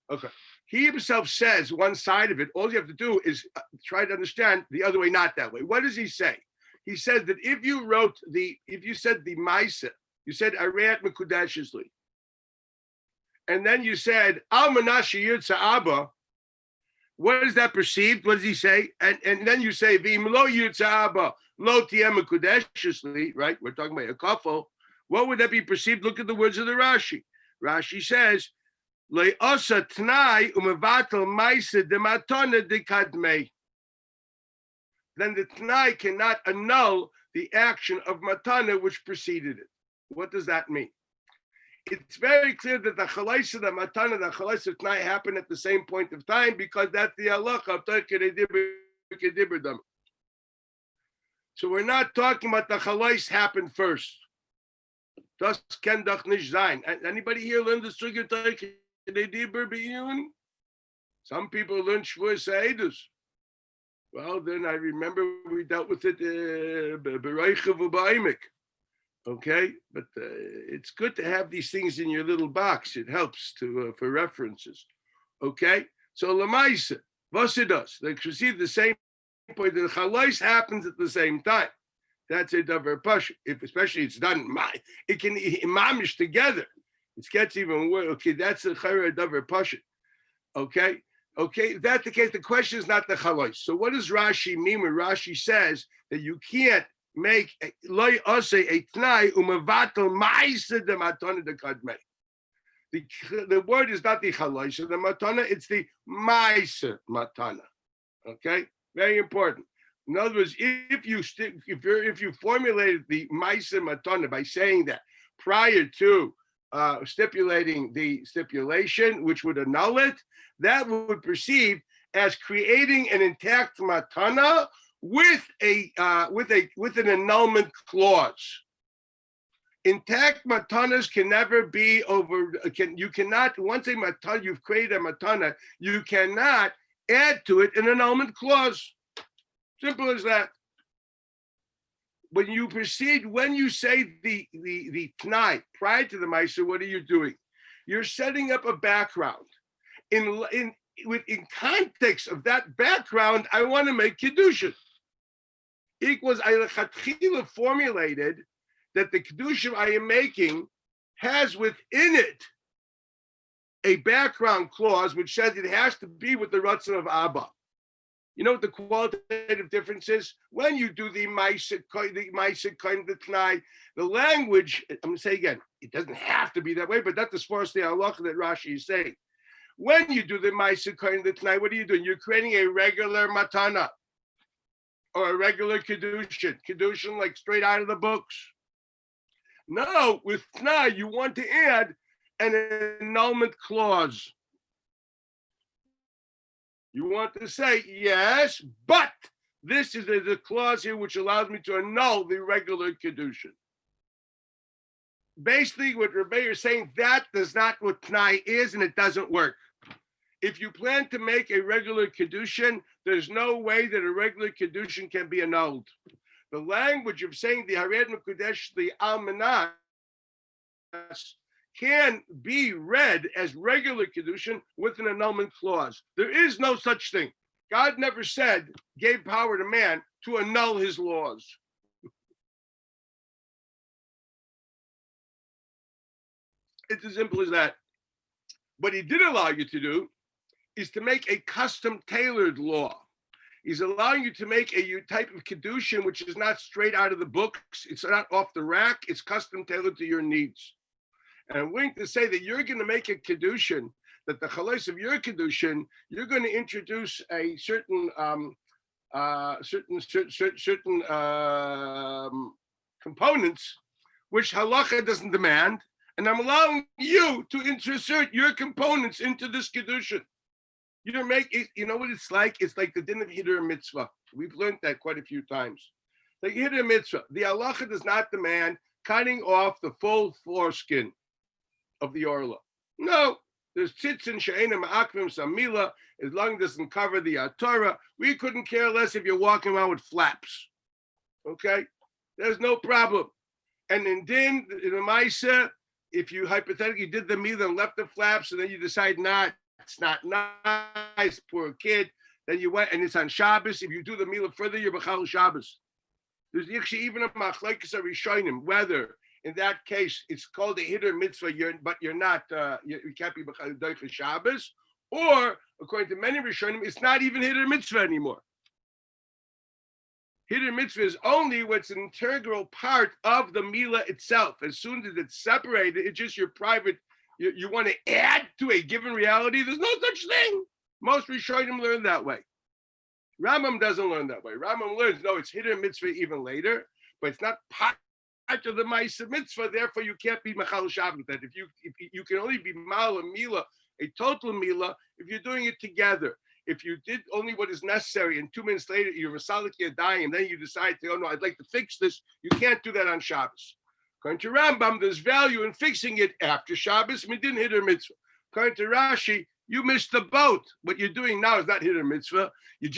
Okay, he himself says one side of it. All you have to do is try to understand the other way, not that way. What does he say? He says that if you said the Maisa, you said Areat Mekudeshesli, and then you said Al Menashe Yirtza Abba. What is that perceived? What does he say? And then you say V'im Lo Yirtza Abba. Lo tiyem mekudeshesli, right? We're talking about a couple. What would that be perceived? Look at the words of the Rashi. Rashi says, "Le'osa tnai umevatel ma'isa dematona dekadmei." Then the tnai cannot annul the action of matana which preceded it. What does that mean? It's very clear that the chalais of the matana, the chalais of tnai happen at the same point of time, because that's the halacha of toikei dibur dami. So we're not talking about the chalais happened first. Das ken doch nicht sein. Anybody here learn the Sugya Toikei Dibur b'iyun? Some people learn Shvur Seidus. Well, then I remember we dealt with it b'reicha v'ba'imik. Okay, but it's good to have these things in your little box. It helps to for references. Okay, so lamaisa, v'sidos, they receive the same point. The chalais happens at the same time. That's a davar pasha. If especially it's done, it can imamish together. It gets even worse. Okay, that's a chayra davar pasha. Okay, if that's the case, the question is not the chalais. So what does Rashi mean when Rashi says that you can't make loy ose a tnai umevatel ma'isa de matana de kadmei? The word is not the chalais of the matana; it's the ma'isa matana. Okay. Very important. In other words, if you formulated the Maisa Matana by saying that prior to stipulating the stipulation, which would annul it, that would perceive as creating an intact Matana with an annulment clause. Intact Matanas can never be over. You cannot, once a Matana, you've created a Matana, you cannot add to it an annulment clause. Simple as that. When you proceed, when you say the Tnai prior to the Maisa, what are you doing? You're setting up a background. In context of that background, I want to make Kedushin. Equals I lechatchila formulated that the Kedushin I am making has within it a background clause which says it has to be with the Ratzon of Abba. You know what the qualitative difference is? When you do the Maisa kind of the Tanai, the language, I'm going to say again, it doesn't have to be that way, but that's as far as the halacha that Rashi is saying. When you do the Maisa kind of the Tanai, what are you doing? You're creating a regular matana or a regular Kedushin like straight out of the books. No, with Tanai, you want to add an annulment clause. You want to say, yes, but this is the clause here which allows me to annul the regular Kedushin. Basically, what Rebbe is saying, that is not what T'nai is, and it doesn't work. If you plan to make a regular Kedushin, there's no way that a regular Kedushin can be annulled. The language of saying the Hared Mekudesh, the Almanas, can be read as regular Kedushin with an annulment clause. There is no such thing. God never gave power to man to annul his laws. It's as simple as that. What he did allow you to do is to make a custom tailored law. He's allowing you to make a type of Kedushin which is not straight out of the books. It's not off the rack. It's custom tailored to your needs. And I'm willing to say that you're going to make a Kedushin, that the chalais of your Kedushin, you're going to introduce a certain components which halacha doesn't demand, and I'm allowing you to insert your components into this Kedushin. You know what it's like? It's like the din of Hidur Mitzvah. We've learned that quite a few times. Like Hidur Mitzvah, the halacha does not demand cutting off the full foreskin of the orla. No, there's tzitzin she'ena ma'akvim samila, as long as it doesn't cover the Torah. We couldn't care less if you're walking around with flaps. Okay? There's no problem. And in the Maisa, if you hypothetically did the mila and left the flaps, and then you decide it's not nice, poor kid, then you went, and it's on Shabbos. If you do the mila further, you're b'chal Shabbos. There's actually even a machlekes of Rishonim, whether in that case it's called a hidur mitzvah, but you're not, you can't be b'chal doicha Shabbos, or according to many Rishonim, it's not even hidur mitzvah anymore. Hidur mitzvah is only what's an integral part of the mila itself. As soon as it's separated, it's just your private. You want to add to a given reality. There's no such thing. Most Rishonim learn that way. Rambam doesn't learn that way. Rambam learns, no, it's hidur mitzvah even later, but it's not part of the ma'aseh mitzvah. Therefore, you can't be machal Shabbat. That if you can only be mal and mila, a total mila, if you're doing it together. If you did only what is necessary, and 2 minutes later you're masalik yadayim, and then you decide to, oh no, I'd like to fix this. You can't do that on Shabbos. According to Rambam, there's value in fixing it after Shabbos. Midin hidur mitzvah. According to Rashi, you missed the boat. What you're doing now is not hidur mitzvah. You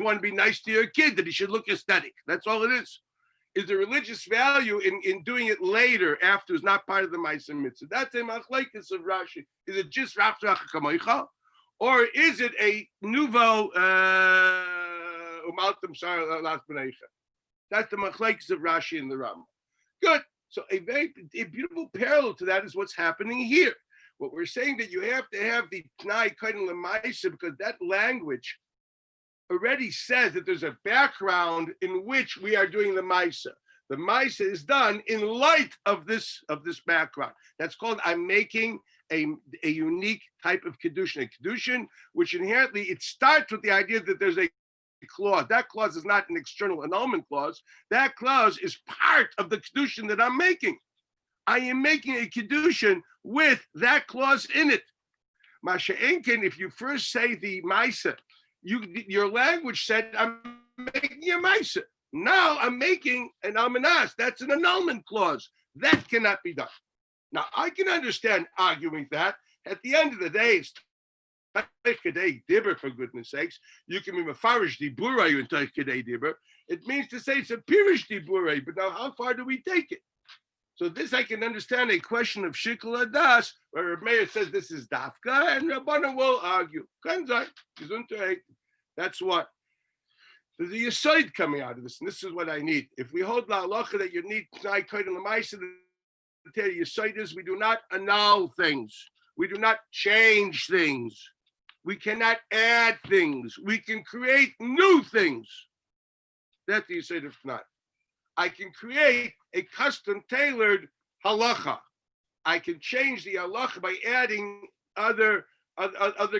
want to be nice to your kid, that he should look aesthetic. That's all it is. Is the religious value in doing it later after is not part of the ma'aseh mitzvah? That's a machlekes of Rashi. Is it just raftrach kamoicha? Or is it a nouveau umaltem sar las b'neicha? That's the machlekes of Rashi and the Rambam. Good. So a beautiful parallel to that is what's happening here. What we're saying that you have to have the T'nai Kaidin L'Maisa, because that language already says that there's a background in which we are doing the Maisa. The Maisa is done in light of this background. That's called, I'm making a unique type of Kedushin. A Kedushin, which inherently, it starts with the idea that there's a clause. That clause is not an external annulment clause. That clause is part of the Kedushin that I'm making. I am making a Kedushin with that clause in it. Masha Enkin, if you first say the Maisa, your language said, I'm making a Maisa. Now I'm making an Almanas. That's an annulment clause. That cannot be done. Now, I can understand arguing that. At the end of the day, it's Kedei Dibber, for goodness sakes. You can be Mefarish Dibura, you enter Kedei Dibber. It means to say it's a Pirish Dibura, but now how far do we take it? So this I can understand a question of Shikul Adas, where Reb Meir says this is Dafka, and Rabbanan will argue. That's what. There's a Yisoid coming out of this, and this is what I need. If we hold La Halacha that you need T'nai Kaidin L'Maisa, the Yisoid is we do not annul things. We do not change things. We cannot add things. We can create new things. That's the Yesod of Tnai. I can create a custom tailored halacha. I can change the halacha by adding other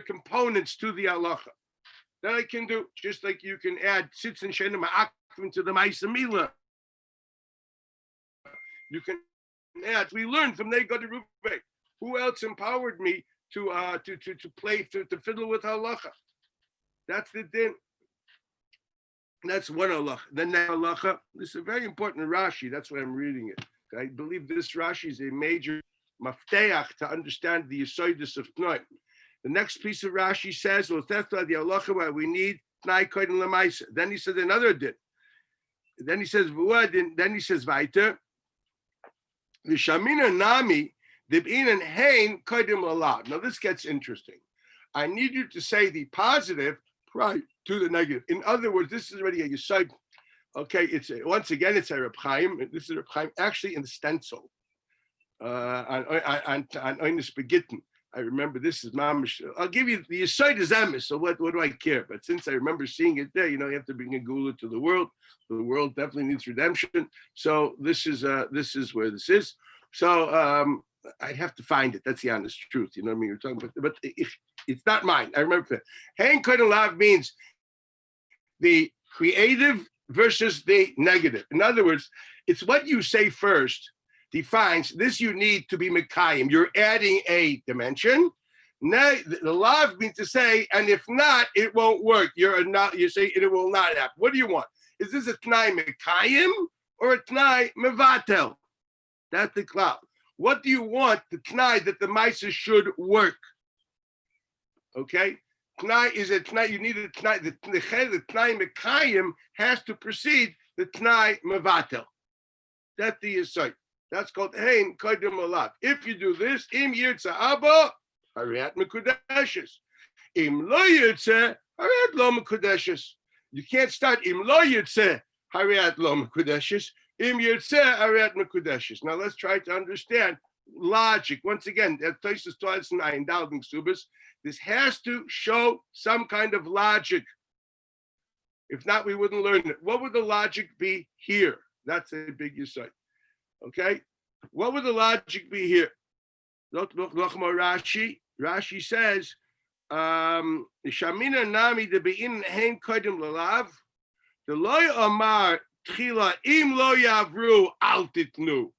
components to the halacha. That I can do, just like you can add sitz and shenim ma'akvim to the Ma'aseh Milah. You can add. We learned from Negad Rubei. Who else empowered me to play to fiddle with halacha? That's the din. That's one halacha. Then that halacha. This is a very important Rashi. That's why I'm reading it. I believe this Rashi is a major mafteach to understand the Yesodus of Tnai. The next piece of Rashi says, well, that's the halacha where we need Tnai koden lemaisa. Then he says another din. Then he says what? Then he says weiter. V'shamina nami dib'in and hein koden lalav. Now this gets interesting. I need you to say the positive prior to the negative. In other words, this is already a Yesod. Okay, it's once again it's a Reb Chaim. This is Reb Chaim actually in the stencil on Oinus Begitten. I remember this is mamish. I'll give you the Yesod is emes. So what do I care? But since I remember seeing it there, you have to bring a gula to the world. The world definitely needs redemption. So this is where this is. So I'd have to find it. That's the honest truth. You know what I mean? You're talking about, but it's not mine. I remember. Hein koden lav means the creative versus the negative. In other words, it's what you say first defines this. You need to be mekayim. You're adding a dimension. The lav means to say, and if not, it won't work. You say it will not happen. What do you want? Is this a tnai mekayim or a tnai mevatel? That's the cloud. What do you want? The tnai that the ma'aseh should work. Okay. Tnai is a tnai. You need a tnai. The tnai mekayim has to precede the tnai mevatel. That's the Yesod. That's called hein koden lalav. If you do this, im yirtza abba hariat mekudeshes. Im lo yirtza hariat lo mekudeshes. You can't start im lo yirtza hariat lo mekudeshes. Im yirtza hariat mekudeshes. Now let's try to understand logic. Once again, that Tosfos taught in Ayin Daled in Ksubos. This has to show some kind of logic. If not, we wouldn't learn it. What would the logic be here? That's a big Yesod. Okay? What would the logic be here? Rashi says, Shamina nami de be'in hein kodim lalav, the loy amar tchila im lo yavru al titnu,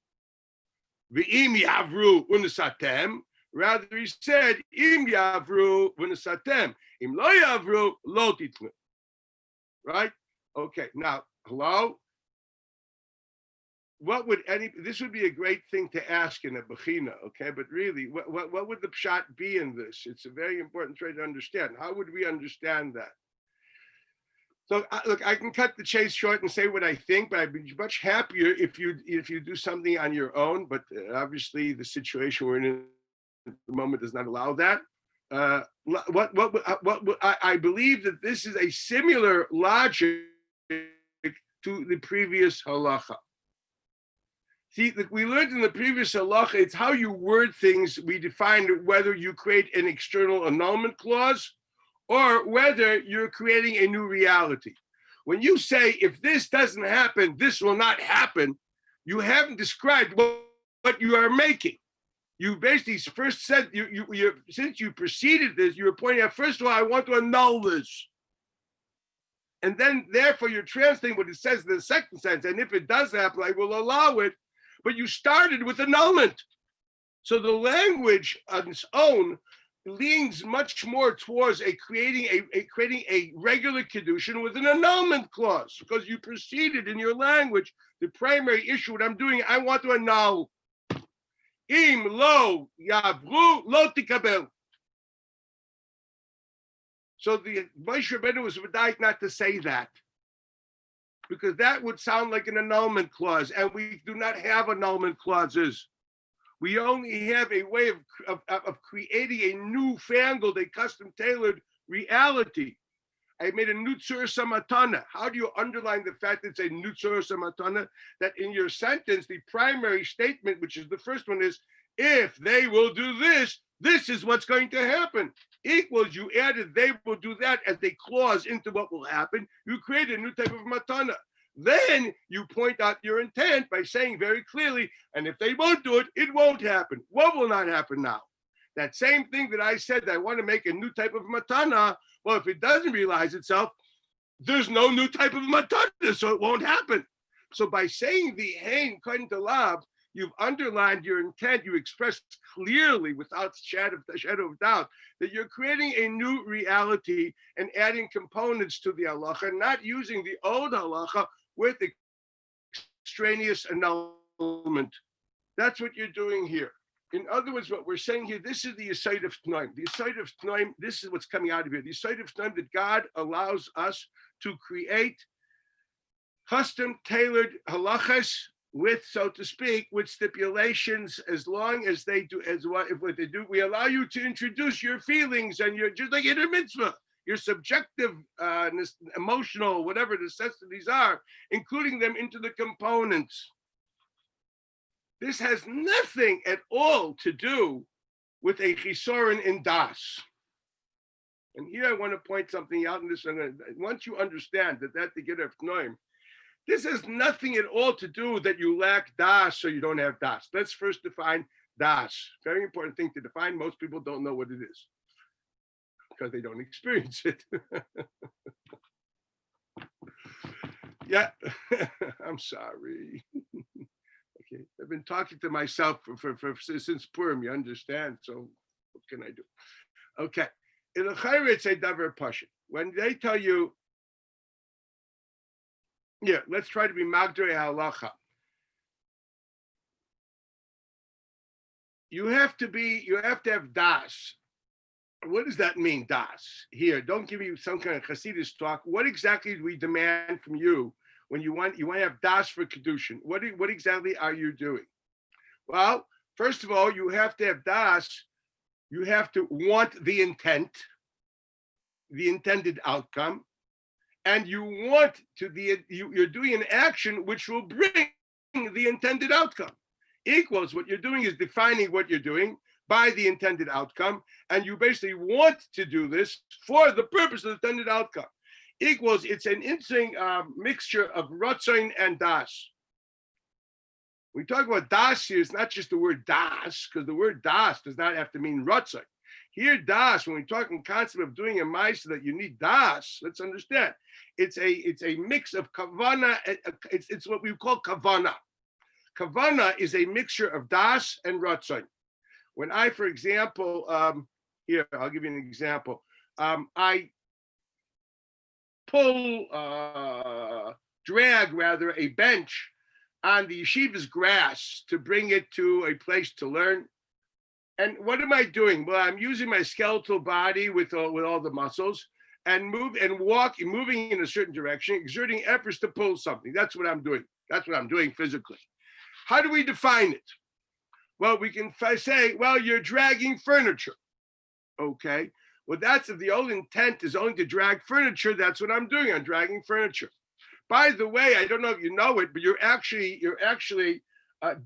ve'im yavru unesatem. Rather, he said, Im yavru v'nesatem. Im lo yavru lo titnu. Right? Okay. Now, hello? What would this would be a great thing to ask in a bechina, okay? But really, what would the pshat be in this? It's a very important trait to understand. How would we understand that? So look, I can cut the chase short and say what I think, but I'd be much happier if you do something on your own. But obviously, the situation we're in at the moment does not allow that. I believe that this is a similar logic to the previous halacha. See, we learned in the previous halacha, it's how you word things. We define whether you create an external annulment clause or whether you're creating a new reality. When you say, if this doesn't happen, this will not happen, you haven't described what you are making. You basically first said, since you preceded this, you were pointing out, first of all, I want to annul this. And then, therefore, you're translating what it says in the second sentence. And if it does happen, I will allow it. But you started with annulment. So the language on its own leans much more towards creating a regular kedushin with an annulment clause, because you preceded in your language the primary issue. What I'm doing, I want to annul. Im lo yavru lo tikabel. So the Moshe Rabbeinu was medayik not to say that, because that would sound like an annulment clause, and we do not have annulment clauses. We only have a way of creating a newfangled, a custom-tailored reality. I made a nutzur samatana. How do you underline the fact that it's a nutzur samatana? That in your sentence, the primary statement, which is the first one, is if they will do this, This is what's going to happen. Equals, you added they will do that as a clause into what will happen. You create a new type of matana. Then you point out your intent by saying very clearly, and if they won't do it, it won't happen. What will not happen now? That same thing that I said that I want to make a new type of matana. Well, if it doesn't realize itself, there's no new type of matana, so it won't happen. So by saying the hein kain talav, you've underlined your intent. You expressed clearly, without shadow of doubt, that you're creating a new reality and adding components to the halacha, not using the old halacha with extraneous annulment. That's what you're doing here. In other words, what we're saying here, this is the Yesod of Tnoim. The Yesod of Tnoim, this is what's coming out of here. The Yesod of Tnoim, that God allows us to create custom-tailored halachas with, so to speak, with stipulations, as long as they do, as what if what they do, we allow you to introduce your feelings and you're just like in a mitzvah, your subjective, emotional, whatever necessities are, including them into the components. This has nothing at all to do with a chisorin in das. And here I want to point something out in this. Once you understand that the get of Tnoim, this has nothing at all to do that you lack das or you don't have das. Let's first define das. Very important thing to define. Most people don't know what it is because they don't experience it. Yeah, I'm sorry. Okay, I've been talking to myself for since Purim, you understand? So what can I do? Okay, in a chayre, it's a davar pashut. When they tell you, yeah, let's try to be magdrei halacha. You have to have das. What does that mean, das? Here, don't give me some kind of Hasidus talk. What exactly do we demand from you when you want to have das for kedushin? What exactly are you doing? Well, first of all, you have to have das. You have to want the intent, the intended outcome. And you want to you're doing an action which will bring the intended outcome. Equals, what you're doing is defining what you're doing by the intended outcome, and you basically want to do this for the purpose of the intended outcome. Equals, it's an interesting mixture of ratzon and das. When we talk about das here, it's not just the word das, because the word das does not have to mean ratzon. Here, das, when we talk in concept of doing a ma'aseh that you need das, let's understand, it's a mix of kavana. It's what we call kavana. Kavana is a mixture of das and ratzon. When I, for example, here, I'll give you an example. I drag a bench on the yeshiva's grass to bring it to a place to learn. And what am I doing? Well, I'm using my skeletal body with all the muscles and moving in a certain direction, exerting efforts to pull something. That's what I'm doing. That's what I'm doing physically. How do we define it? Well, we can say, well, you're dragging furniture. Okay. Well, that's if the old intent is only to drag furniture. That's what I'm doing. I'm dragging furniture. By the way, I don't know if you know it, but you're actually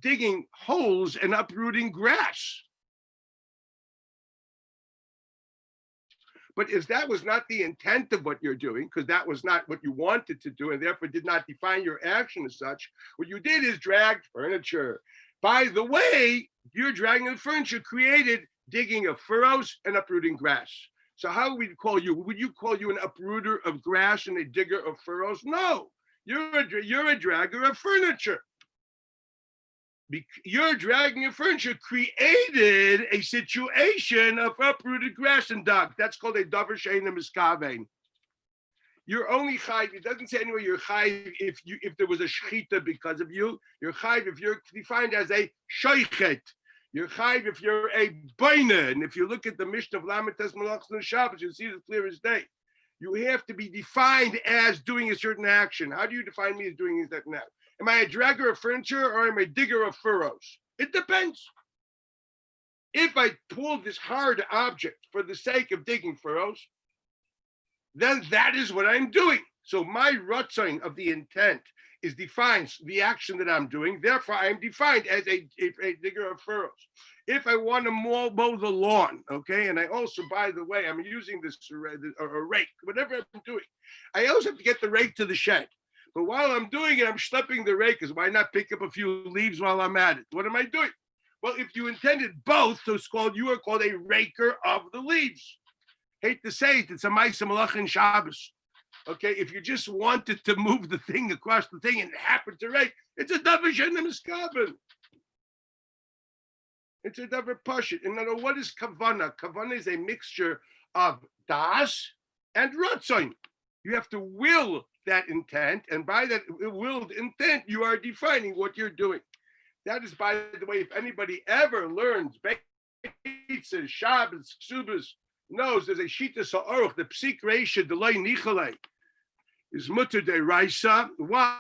digging holes and uprooting grass. But if that was not the intent of what you're doing, because that was not what you wanted to do, and therefore did not define your action as such, what you did is drag furniture. By the way, you're dragging the furniture created digging of furrows and uprooting grass. So how would we call you? Would you call you an uprooter of grass and a digger of furrows? No, you're a dragger of furniture. You're dragging your furniture created a situation of uprooted grass and dug. That's called a davar she'eino miskaven. You're only chayiv. It doesn't say anywhere you're chayiv if there was a shechita because of you. You're chayiv if you're defined as a shoichet. You're chayiv if you're a boina. And if you look at the Mishnah of Lamed Tes Malachos and Shabbos, you'll see it clear as day. You have to be defined as doing a certain action. How do you define me as doing a certain action? Am I a dragger of furniture or am I a digger of furrows? It depends. If I pull this hard object for the sake of digging furrows, then that is what I'm doing. So my ratzon of the intent defines the action that I'm doing. Therefore, I am defined as a digger of furrows. If I want to mow the lawn, okay, and I also, by the way, I'm using this a rake, whatever I'm doing, I also have to get the rake to the shed. But while I'm doing it, I'm schlepping the rake, because why not pick up a few leaves while I'm at it? What am I doing? Well, if you intended both, so you are called a raker of the leaves. Hate to say it, it's a ma'aseh malach in Shabbos. Okay, if you just wanted to move the thing across the thing and it happened to rake, it's a davar she'eino miskaben. It's a davar pashut. And now, what is kavana? Kavana is a mixture of das and ratzon. You have to will that intent, and by that willed intent, you are defining what you're doing. That is, by the way, if anybody ever learns Beitzes, Shabbos, Ksubas, knows there's a Shita Sa'aruch, the Psik Reisha, the Loi Nichale, is Mutter de Raisa. Why?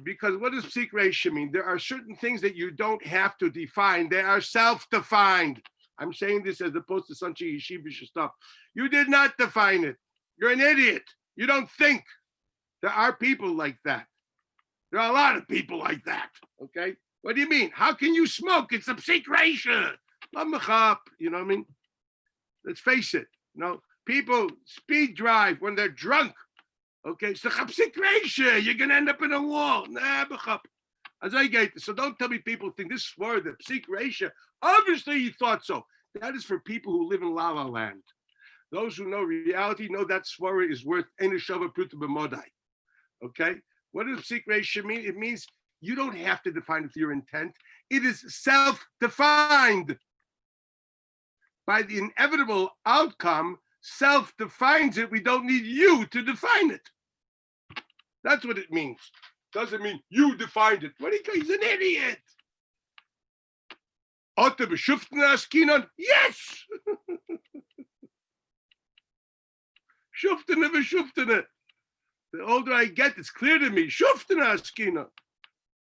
Because what does Psik Reisha mean? There are certain things that you don't have to define. They are self-defined. I'm saying this as opposed to some yeshivish stuff. You did not define it. You're an idiot. You don't think. There are people like that. There are a lot of people like that. Okay? What do you mean? How can you smoke? It's a psik reisha. You know what I mean? Let's face it. You know, people speed drive when they're drunk. Okay, it's the psik reisha. You're gonna end up in a wall. Nah, as I get this. So don't tell me people think this word, the psik reisha. Obviously, you thought so. That is for people who live in La La Land. Those who know reality know that svara is worth any shava pruta b'modai. Okay, what does psik reisha mean? It means you don't have to define it with your intent. It is self-defined. By the inevitable outcome, self-defines it. We don't need you to define it. That's what it means. Doesn't mean you defined it. What do you call? He's an idiot. Yes. The older I get, it's clear to me.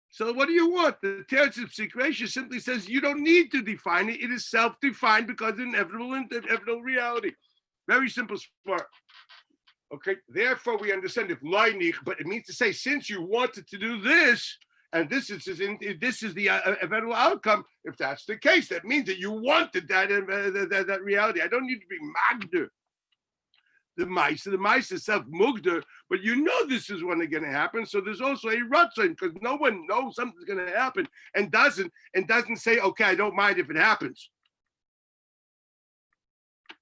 So what do you want? The Teretz of Psik Reisha simply says you don't need to define it. It is self-defined because of inevitable reality. Very simple smart. Okay, therefore we understand if loinich, but it means to say since you wanted to do this, and this is the eventual outcome. If that's the case, that means that you wanted that reality. I don't need to be magder. The mice is self-mugder, but you know this is when it's going to happen. So there's also a ratzon because no one knows something's going to happen and doesn't say, okay, I don't mind if it happens.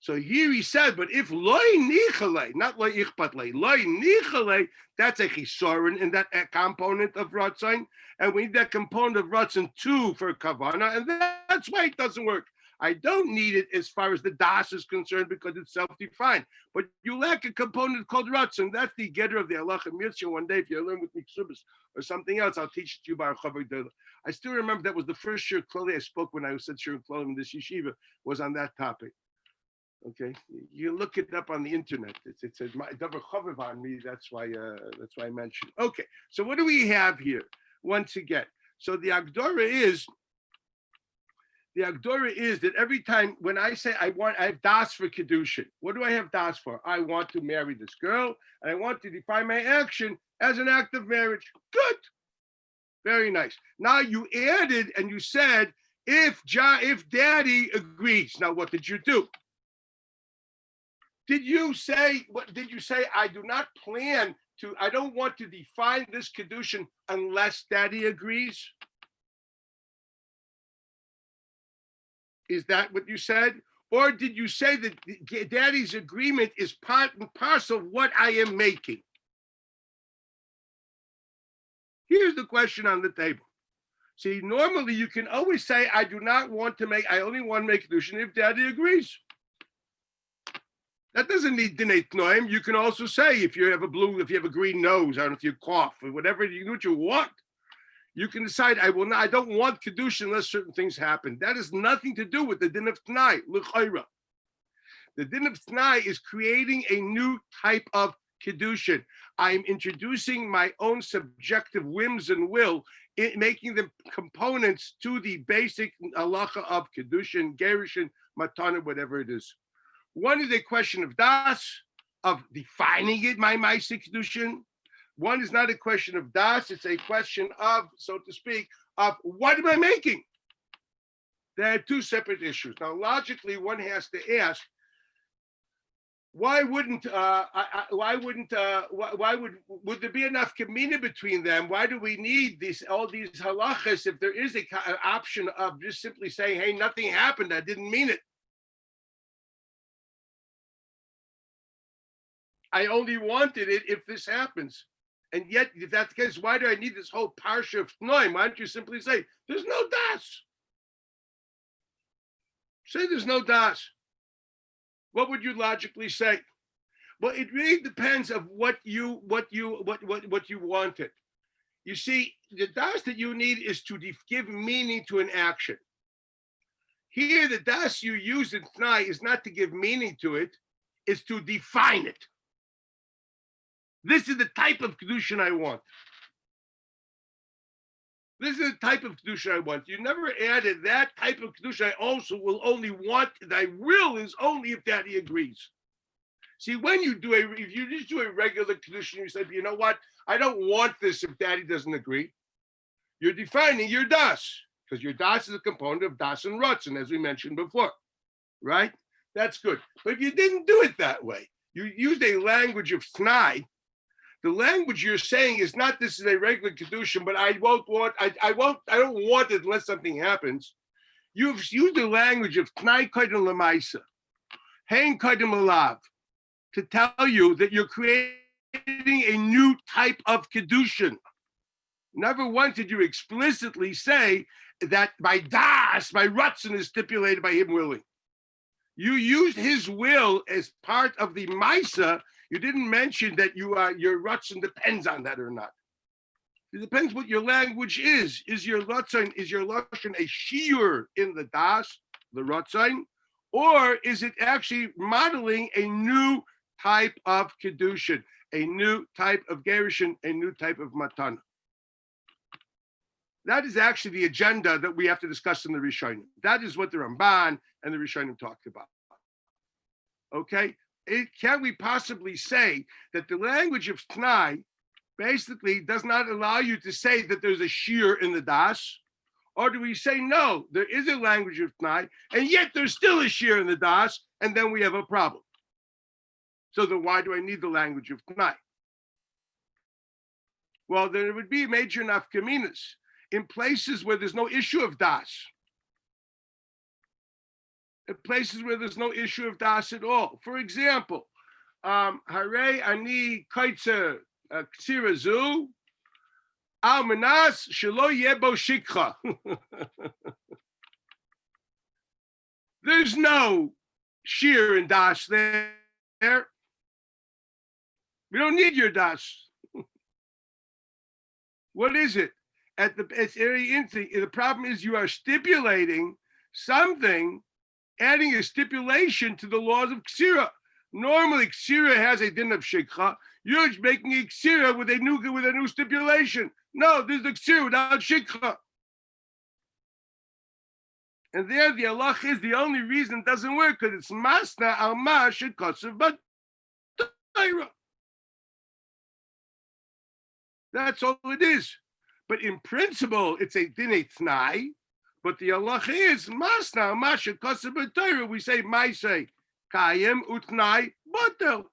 So here he said, but if loy nichale, not loy ichpatle, loy nichale, that's a chisorin in that component of ratzon, and we need that component of ratzon too for kavana, and that's why it doesn't work. I don't need it as far as the das is concerned because it's self-defined. But you lack a component called ratzon. That's the getter of the halacha mitzvah. One day, if you learn with me ksubas or something else, I'll teach it to you by Chavod. I still remember that was the first shir klali I spoke when I said shir klali in this yeshiva was on that topic. Okay, you look it up on the internet. It says my davar chaviv on me. That's why I mentioned. Okay, so what do we have here? Once again, so the Agdora is that every time when I say I have das for kedushin. What do I have das for? I want to marry this girl, and I want to define my action as an act of marriage. Good, very nice. Now you added and you said if daddy agrees. Now what did you do? Did you say I do not plan to? I don't want to define this kedushin unless daddy agrees. Is that what you said? Or did you say that daddy's agreement is part and parcel of what I am making? Here's the question on the table. See, normally you can always say, I only want to make kedushin if daddy agrees. That doesn't need dinei tnoim. You can also say if you have a green nose, I don't know if you cough or whatever, you do what you want. You can decide, I don't want kedushin unless certain things happen. That has nothing to do with the din of t'nai, l'chayra. The din of t'nai is creating a new type of kedushin. I'm introducing my own subjective whims and will, making them components to the basic halacha of kedushin, gerushin, matana, whatever it is. One is a question of das, of defining it, my Maisa Kedushin. One is not a question of das, it's a question of, so to speak, of what am I making? There are two separate issues. Now, logically, one has to ask, would there be enough kamina between them? Why do we need all these halachas if there is an option of just simply saying, hey, nothing happened, I didn't mean it. I only wanted it if this happens. And yet, if that's the case, why do I need this whole parsha of Tnoim? Why don't you simply say, there's no das? Say there's no das. What would you logically say? Well, it really depends of what you wanted. You see, the das that you need is to give meaning to an action. Here, the das you use in Tnai is not to give meaning to it, it's to define it. This is the type of kedushin I want. This is the type of kedushin I want. You never added that type of kedushin I also will only want. Thy will is only if Daddy agrees. See, when you do if you just do a regular kedushin, you say, you know what? I don't want this if Daddy doesn't agree. You're defining your das, because your das is a component of das and ratzon, as we mentioned before, right? That's good. But if you didn't do it that way, you used a language of Tnai. The language you're saying is not this is a regular kedushin, but I don't want it unless something happens. You've used the language of Tnai Kodim Lamaisa, Hein Kodim Alav, to tell you that you're creating a new type of kedushin. Never once did you explicitly say that my das, my ratzon is stipulated by him willing. You used his will as part of the Maisa. You didn't mention that your ratzon depends on that or not. It depends what your language is. Is your lashon a shiur in the das, the ratzon, or is it actually modeling a new type of kedushin, a new type of gerushin, a new type of matana? That is actually the agenda that we have to discuss in the Rishonim. That is what the Ramban and the Rishonim talked about. Okay? Can we possibly say that the language of Tnai basically does not allow you to say that there's a shear in the das? Or do we say, no, there is a language of Tnai, and yet there's still a shear in the das, and then we have a problem? So then why do I need the language of Tnai? Well, there would be major nafkaminas in places where there's no issue of das. In places where there's no issue of das at all. For example, Hare ani kaitzer ksira zu al manas shelo yebo shikha. There's no shear in das there. We don't need your das. What is it? It's very interesting. The problem is you are stipulating something, adding a stipulation to the laws of ksira. Normally, ksira has a din of shikha. You're making a ksira with a new stipulation. No, there's a ksira without shikha. And there, the Allah is the only reason it doesn't work because it's masna al ma shekotzev b'Torah. That's all it is. But in principle, it's a dinei tnai. But the halacha is masna masha kosher b'Torah. We say ma'aseh kayim utnai batel.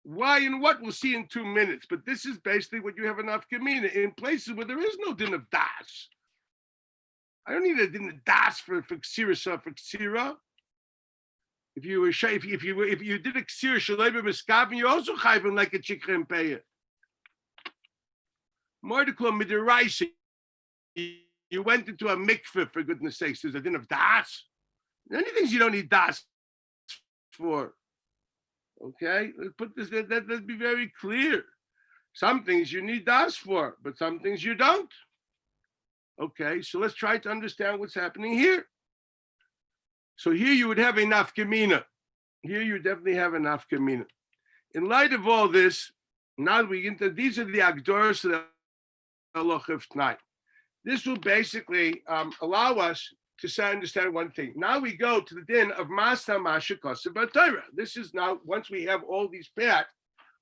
Why and what we'll see in 2 minutes. But this is basically what you have enough kamina in places where there is no din of das. I don't need a din of das for ksira for ksira. If you did a ksir shalei b'miskavin, you're also chayvin like a chikra and peya. Mordecai midiraisa, you went into a mikveh, for goodness sakes. There's a din of das. Many things you don't need das for. Okay, let's put this. Let's be very clear. Some things you need das for, but some things you don't. Okay, so let's try to understand what's happening here. So here you would have enough kamina. Here you definitely have enough kamina. In light of all this, now that we get into these are the agdoros of the halacha of tonight. This will basically allow us to understand one thing. Now we go to the din of Masa Masha Kosev Torah. This is now, once we have all these pat,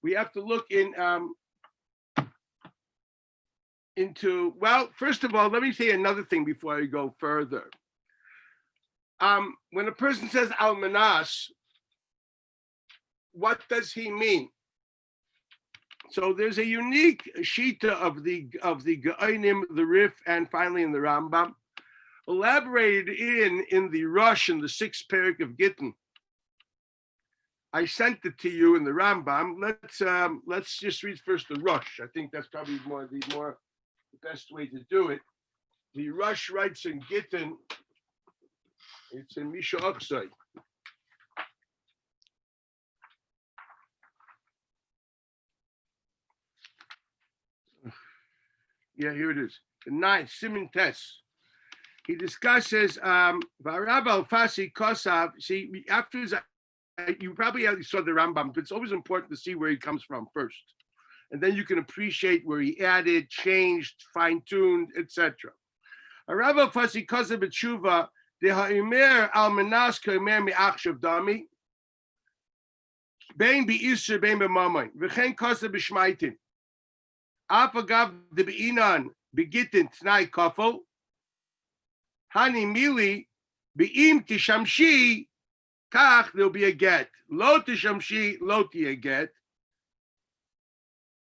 we have to look into, well, first of all, let me say another thing before I go further. When a person says Almanas, what does he mean? So there's a unique shita of the Geonim, the Rif, and finally in the Rambam, elaborated in the Rush in the 6th parak of Gittin. I sent it to you in the Rambam. Let's just read first the Rush. I think that's probably the best way to do it. The Rush writes in Gittin. It's in Misha Oksai. Yeah, here it is. The 9th, Siman Tes. He discusses Varav al-Fasi Kosav. See, after you probably saw the Rambam, but it's always important to see where he comes from first. And then you can appreciate where he added, changed, fine-tuned, etc. Varav al-Fasi Kosav b'tshuva deha'imer al-menas ka'omer mi'achshav dami bein bi'isur bein b'mamoin v'chen kosav b'shmaitin af agav de be'inan begitin t'nai kofel Hani mili be'im tishamshi kach, there'll be a get. Lo tishamshi lo a get.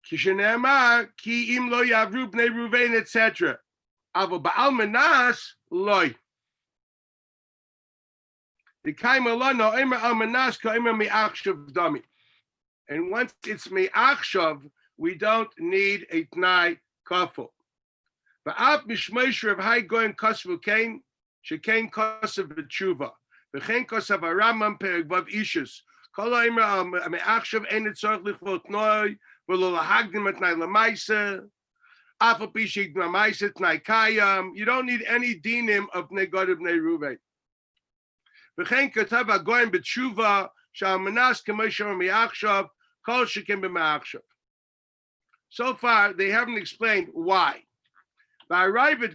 Kishenemar ki im lo yavru bnei Ruvain, etc. Avo ba'al manas loy. The kaima lo no imer al manas ka imer mi'achshav dami. And once it's mi'achshav, we don't need a t'nai kafel. Va'af mishmeish Rav Hai Goyen Kosev Kain Shekain Kosev B'tshuva V'chein Kosev Aramam Perek Vav Ishus Kol ha'imra me'achshav ein tzorich lichvot noi v'lo lahagdim et tnai l'maisa af al pi she'igdim l'maisa tnai kayam. You don't need any dinim of Bnei Gad Bnei Ruvain. V'chein Kosev HaGoyen B'tshuva she'almanas k'may she'omar me'achshav kol shekein b'me'achshav. So far, they haven't explained why. The Ravid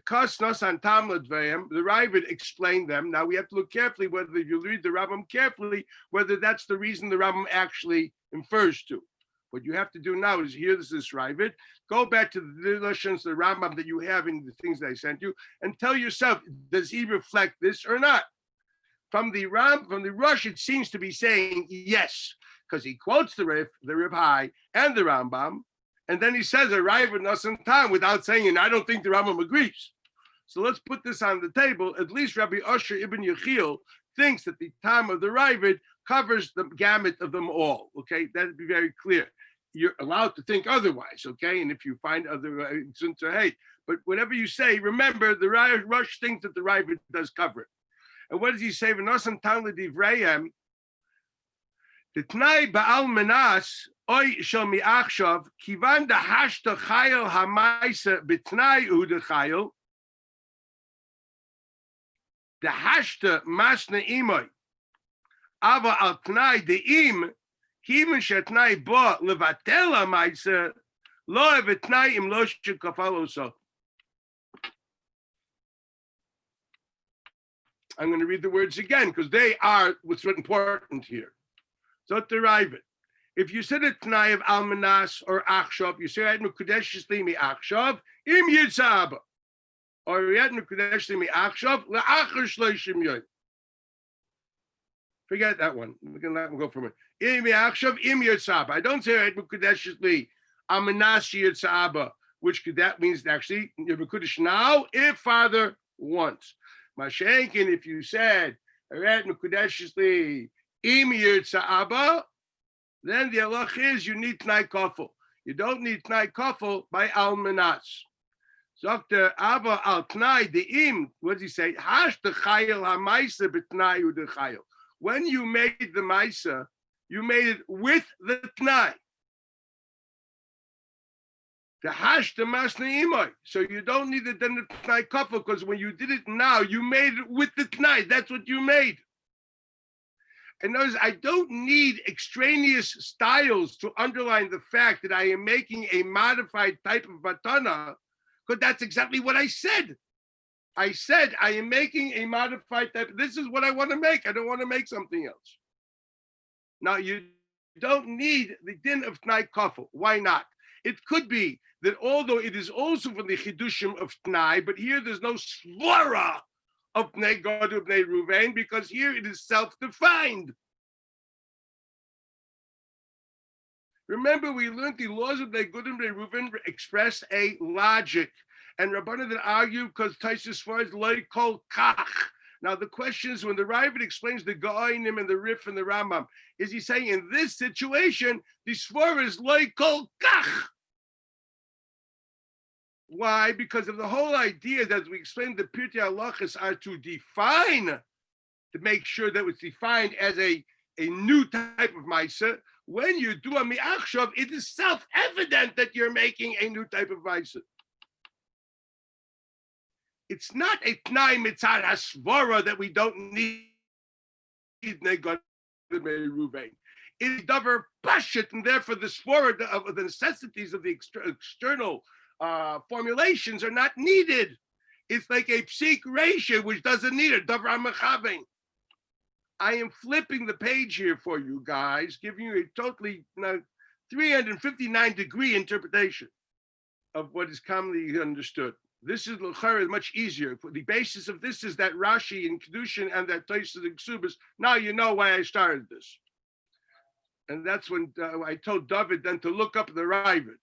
explained them. Now we have to look carefully whether if you read the Rambam carefully, whether that's the reason the Rambam actually infers to. What you have to do now is hear this Ravid, go back to the Lashons, the Rambam that you have in the things that I sent you, and tell yourself, does he reflect this or not? From the Rush, it seems to be saying yes, because he quotes the Rav Hai and the Rambam. And then he says a Ravid Nasan Tam without saying, and I don't think the Rambam agrees. So let's put this on the table. At least Rabbi Osher ibn Yechiel thinks that the time of the Ravid covers the gamut of them all. Okay, that'd be very clear. You're allowed to think otherwise. Okay, and if you find other, hey, but whatever you say, remember the Rush thinks that the Ravid does cover it. And what does he say? V'nasan Tam l'divrayim. The Tnai Ba'al Menas. Oy shel mi'achshav kivan dahashta chayil hamaisa b'tnai udechayil dahashta masna imoy ava al tnai deim kivan shetnai bo levatel hamaisa lo evitnai im lo shekafaloso. I'm going to read the words again because they are what's important here. So to arrive it. If you said a t'nai of almanas or achshav, you say Yadnu Kodesh Limi achshav im yitzaba, or Yadnu Kodesh Limi achshav le'achar shloishim yoyim. Forget that one. We're gonna let him go from it. Im achshav im yitzaba. I don't say Yadnu Kodesh Li almanas yitzaba, which that means actually you're a Kodesh now if father wants. Mashenkin, if you said Yadnu Kodesh Li im yitzaba. Then the halach is you need t'nai kofel. You don't need t'nai kofel by almanas. Dr. Ava al t'nai de'im. What does he say? Hash the chayil ha'maisa b't'nai u'dechayil. When you made the maisa, you made it with the t'nai. The hash the masna imoy. So you don't need it then the t'nai kofel because when you did it now, you made it with the t'nai. That's what you made. And notice, I don't need extraneous styles to underline the fact that I am making a modified type of matana, because that's exactly what I said. I said I am making a modified type. This is what I want to make. I don't want to make something else. Now you don't need the din of Tnai Kafel. Why not? It could be that although it is also from the Chidushim of Tnai, but here there's no svara of Bnei Gad of Bnei Ruvain, because here it is self-defined. Remember, we learned the laws of Bnei Gad and Bnei Ruvain express a logic. And Rabbanan that argue because Taisus Svara is loy kol kach. Now the question is, when the Ravid explains the Gaonim and the Rif and the Rambam, is he saying in this situation the Svara is loy kol kach? Why? Because of the whole idea that we explained the Pirtei Halachos are to define, to make sure that it's defined as a new type of Maisa. When you do a mi'achshav, it is self-evident that you're making a new type of Maisa. It's not a Tnai Mitzad HaSvara that we don't need Negod Ruvain. It's Davar Pashit, and therefore the Svara of the necessities of the external formulations are not needed. It's like a psik ratio which doesn't need it. Davar HaMechavein. I am flipping the page here for you guys, giving you a totally 359-degree interpretation of what is commonly understood. This is much easier. The basis of this is that Rashi and Kedushin and that Tosfos and Ksubas. Now you know why I started this. And that's when I told David then to look up the Ravid.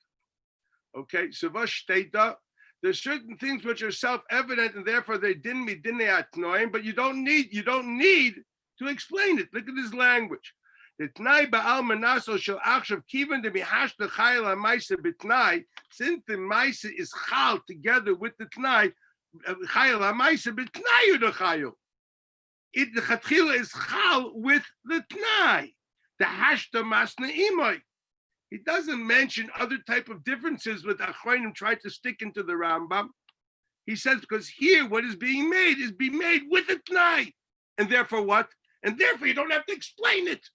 Okay, so Vashteda, there's certain things which are self-evident and therefore they didn't be dinei atnoim, but you don't need to explain it. Look at this language. The Tnai Ba'al Manaso shel Achshav Kivan de Mihash the Chayil HaMaisa B'Tnai, since the Maisa is Chal together with the Tnai, Chayil HaMaisa B'Tnai the Chayil. The Chatchila is Chal with the Tnai, the Hashta Masna Imoi. He doesn't mention other type of differences with Achronim try to stick into the Rambam. He says because here what is being made with a Tnai. And therefore what? And therefore you don't have to explain it.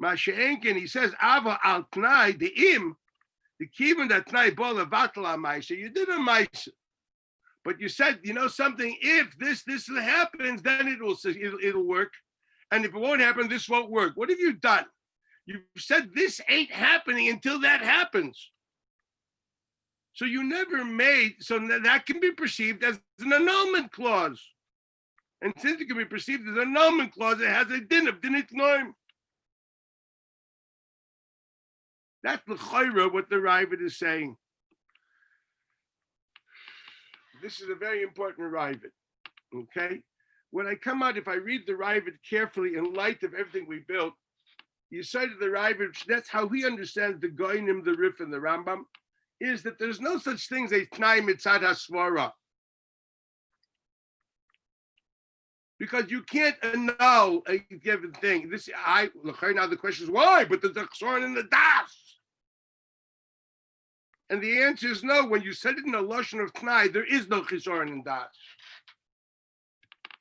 Masha'enkin, he says, Ava al Tnai, the im, the kivin that Tnai bola vatala maisa. You did a maisa, but you said, something. If this happens, then it'll work, and if it won't happen, this won't work. What have you done? You said this ain't happening until that happens. So you never made, so that can be perceived as an annulment clause, and since it can be perceived as an annulment clause, it has a din of dinit noim. That's the chayra, what the Ravid is saying. This is a very important Ravid, okay? When I come out, if I read the Ravid carefully in light of everything we built, you cited the Ravid, that's how he understands the Goinim, the Rif, and the Rambam, is that there's no such thing as a Tnai Mitzad HaSvara. Because you can't annul a given thing. Now the question is why? But there's a chsoron in the das. And the answer is no. When you said it in a lashon of Tnai, there is no chsoron in das.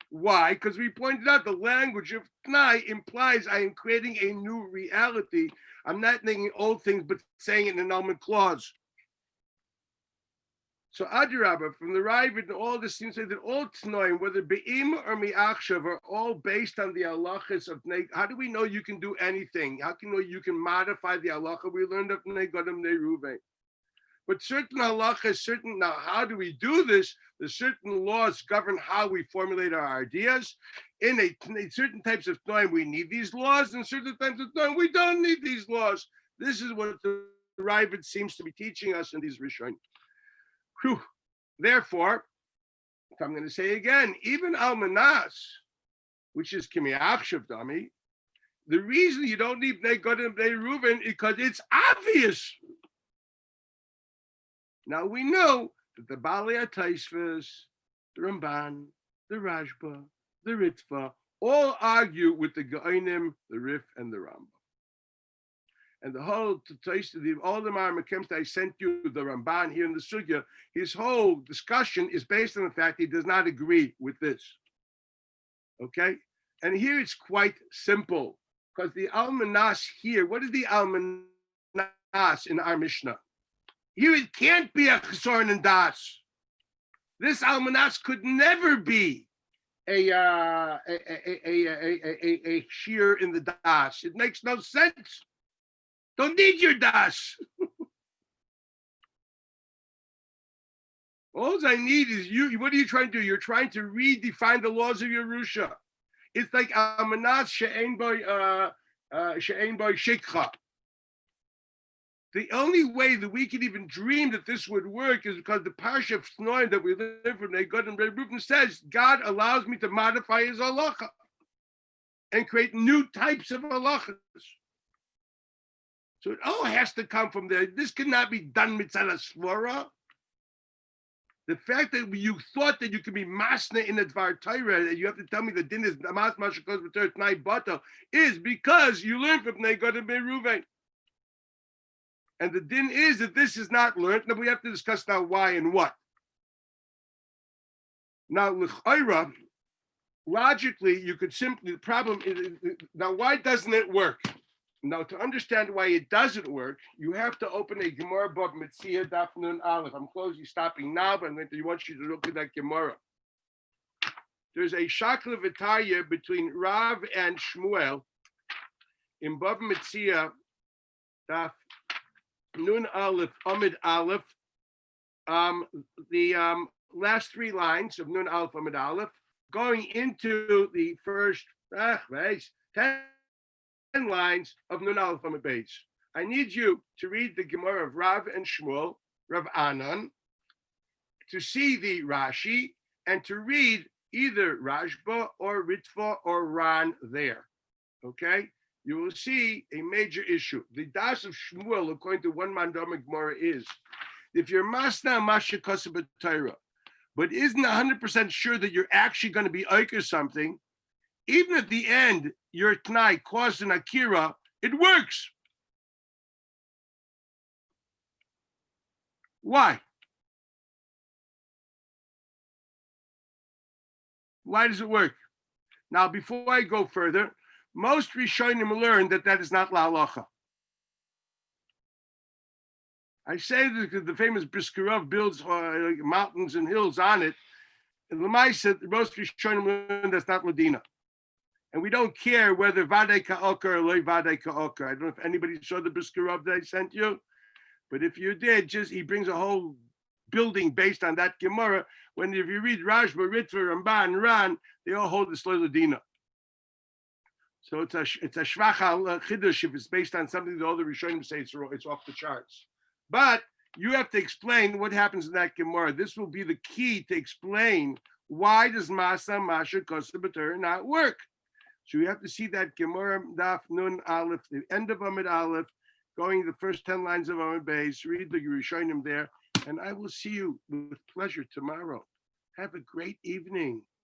Why? Because we pointed out the language of Tnai implies I am creating a new reality. I'm not making old things, but saying it in an annulment clause. So Adirabba, from the Ravid and all this seems to say that all Tnoim, whether Be'im or Mi'achshav, are all based on the halachas of Bnei. How do we know you can do anything? How can we know you can modify the halacha? We learned of Bnei Gad and Bnei Ruvain. But certain halachas, now how do we do this? There's certain laws govern how we formulate our ideas. In certain types of Tnoim, we need these laws, and certain types of Tnoim, we don't need these laws. This is what the Ravid seems to be teaching us in these Rishonim. Therefore, I'm going to say again, even Almanas, which is Kimiachshav Dami, the reason you don't need Bnei Gad and Bnei Reuven is because it's obvious. Now we know that the Balei HaTosfos, the Ramban, the Rashba, the Ritva, all argue with the Gaonim, the Rif, and the Rambam. And the whole, all the Marmakim I sent you, the Ramban here in the Sugya, his whole discussion is based on the fact he does not agree with this. Okay? And here it's quite simple, because the Almanas here, what is the Almanas in our Mishnah? Here it can't be a chesaron and das. This almanas could never be a shear in the das. It makes no sense. Don't need your das. All I need is you. What are you trying to do? You're trying to redefine the laws of Yerusha. It's like almanas she'ein boy shikcha. The only way that we could even dream that this would work is because the Parsha of Snoim that we learn from Negod and Reuben says God allows me to modify his halacha and create new types of halachas. So it all has to come from there. This cannot be done mitzvah svara. The fact that you thought that you could be masna in a dvar Torah, and you have to tell me the din is mas mashakos b'torah tnai bata, is because you learned from Negod and Reuben. And the din is that this is not learned. Now we have to discuss now why and what. Now, l'chayra, logically, you could simply, the problem is, now why doesn't it work? Now, to understand why it doesn't work, you have to open a Gemara Bab Metzia Daf Nun Aleph. I'm stopping now, but I want you to look at that Gemara. There's a Shakla V'Taya between Rav and Shmuel in Bab Metzia Daf Nun Aleph, Amid Aleph, the last 3 lines of Nun Aleph, Amid Aleph, going into the first 10 lines of Nun Aleph, Amid Beis. I need you to read the Gemara of Rav and Shmuel, Rav Anan, to see the Rashi, and to read either Rashba or Ritva or Ran there, okay? You will see a major issue. The das of Shmuel, according to one Mandam Gemara, is if you're masna masha kasab Torah, but isn't 100% sure that you're actually going to be oiker something, even at the end, your tnai caused an akira, it works. Why? Why does it work? Now, before I go further, most Rishonim learn that that is not la'alacha. I say that because the famous Briskerov builds mountains and hills on it. And Lamaisa, most Rishonim learn that's not Ladina. And we don't care whether Vadei Ka'okar or Loi Vadei Ka'okar. I don't know if anybody saw the Briskerov that I sent you, but if you did, just he brings a whole building based on that Gemara. When if you read Rashba, Ritva, Ramban, Ran, they all hold the Sloi Ladina. So it's a shvacha chiddush if it's based on something that all the Rishonim say it's off the charts. But you have to explain what happens in that Gemara. This will be the key to explain why does Masa Masha Kosa B'Torah not work. So you have to see that Gemara Daf Nun Aleph, the end of Amid Aleph, going the first 10 lines of Amid Beis. Read the Rishonim there, and I will see you with pleasure tomorrow. Have a great evening.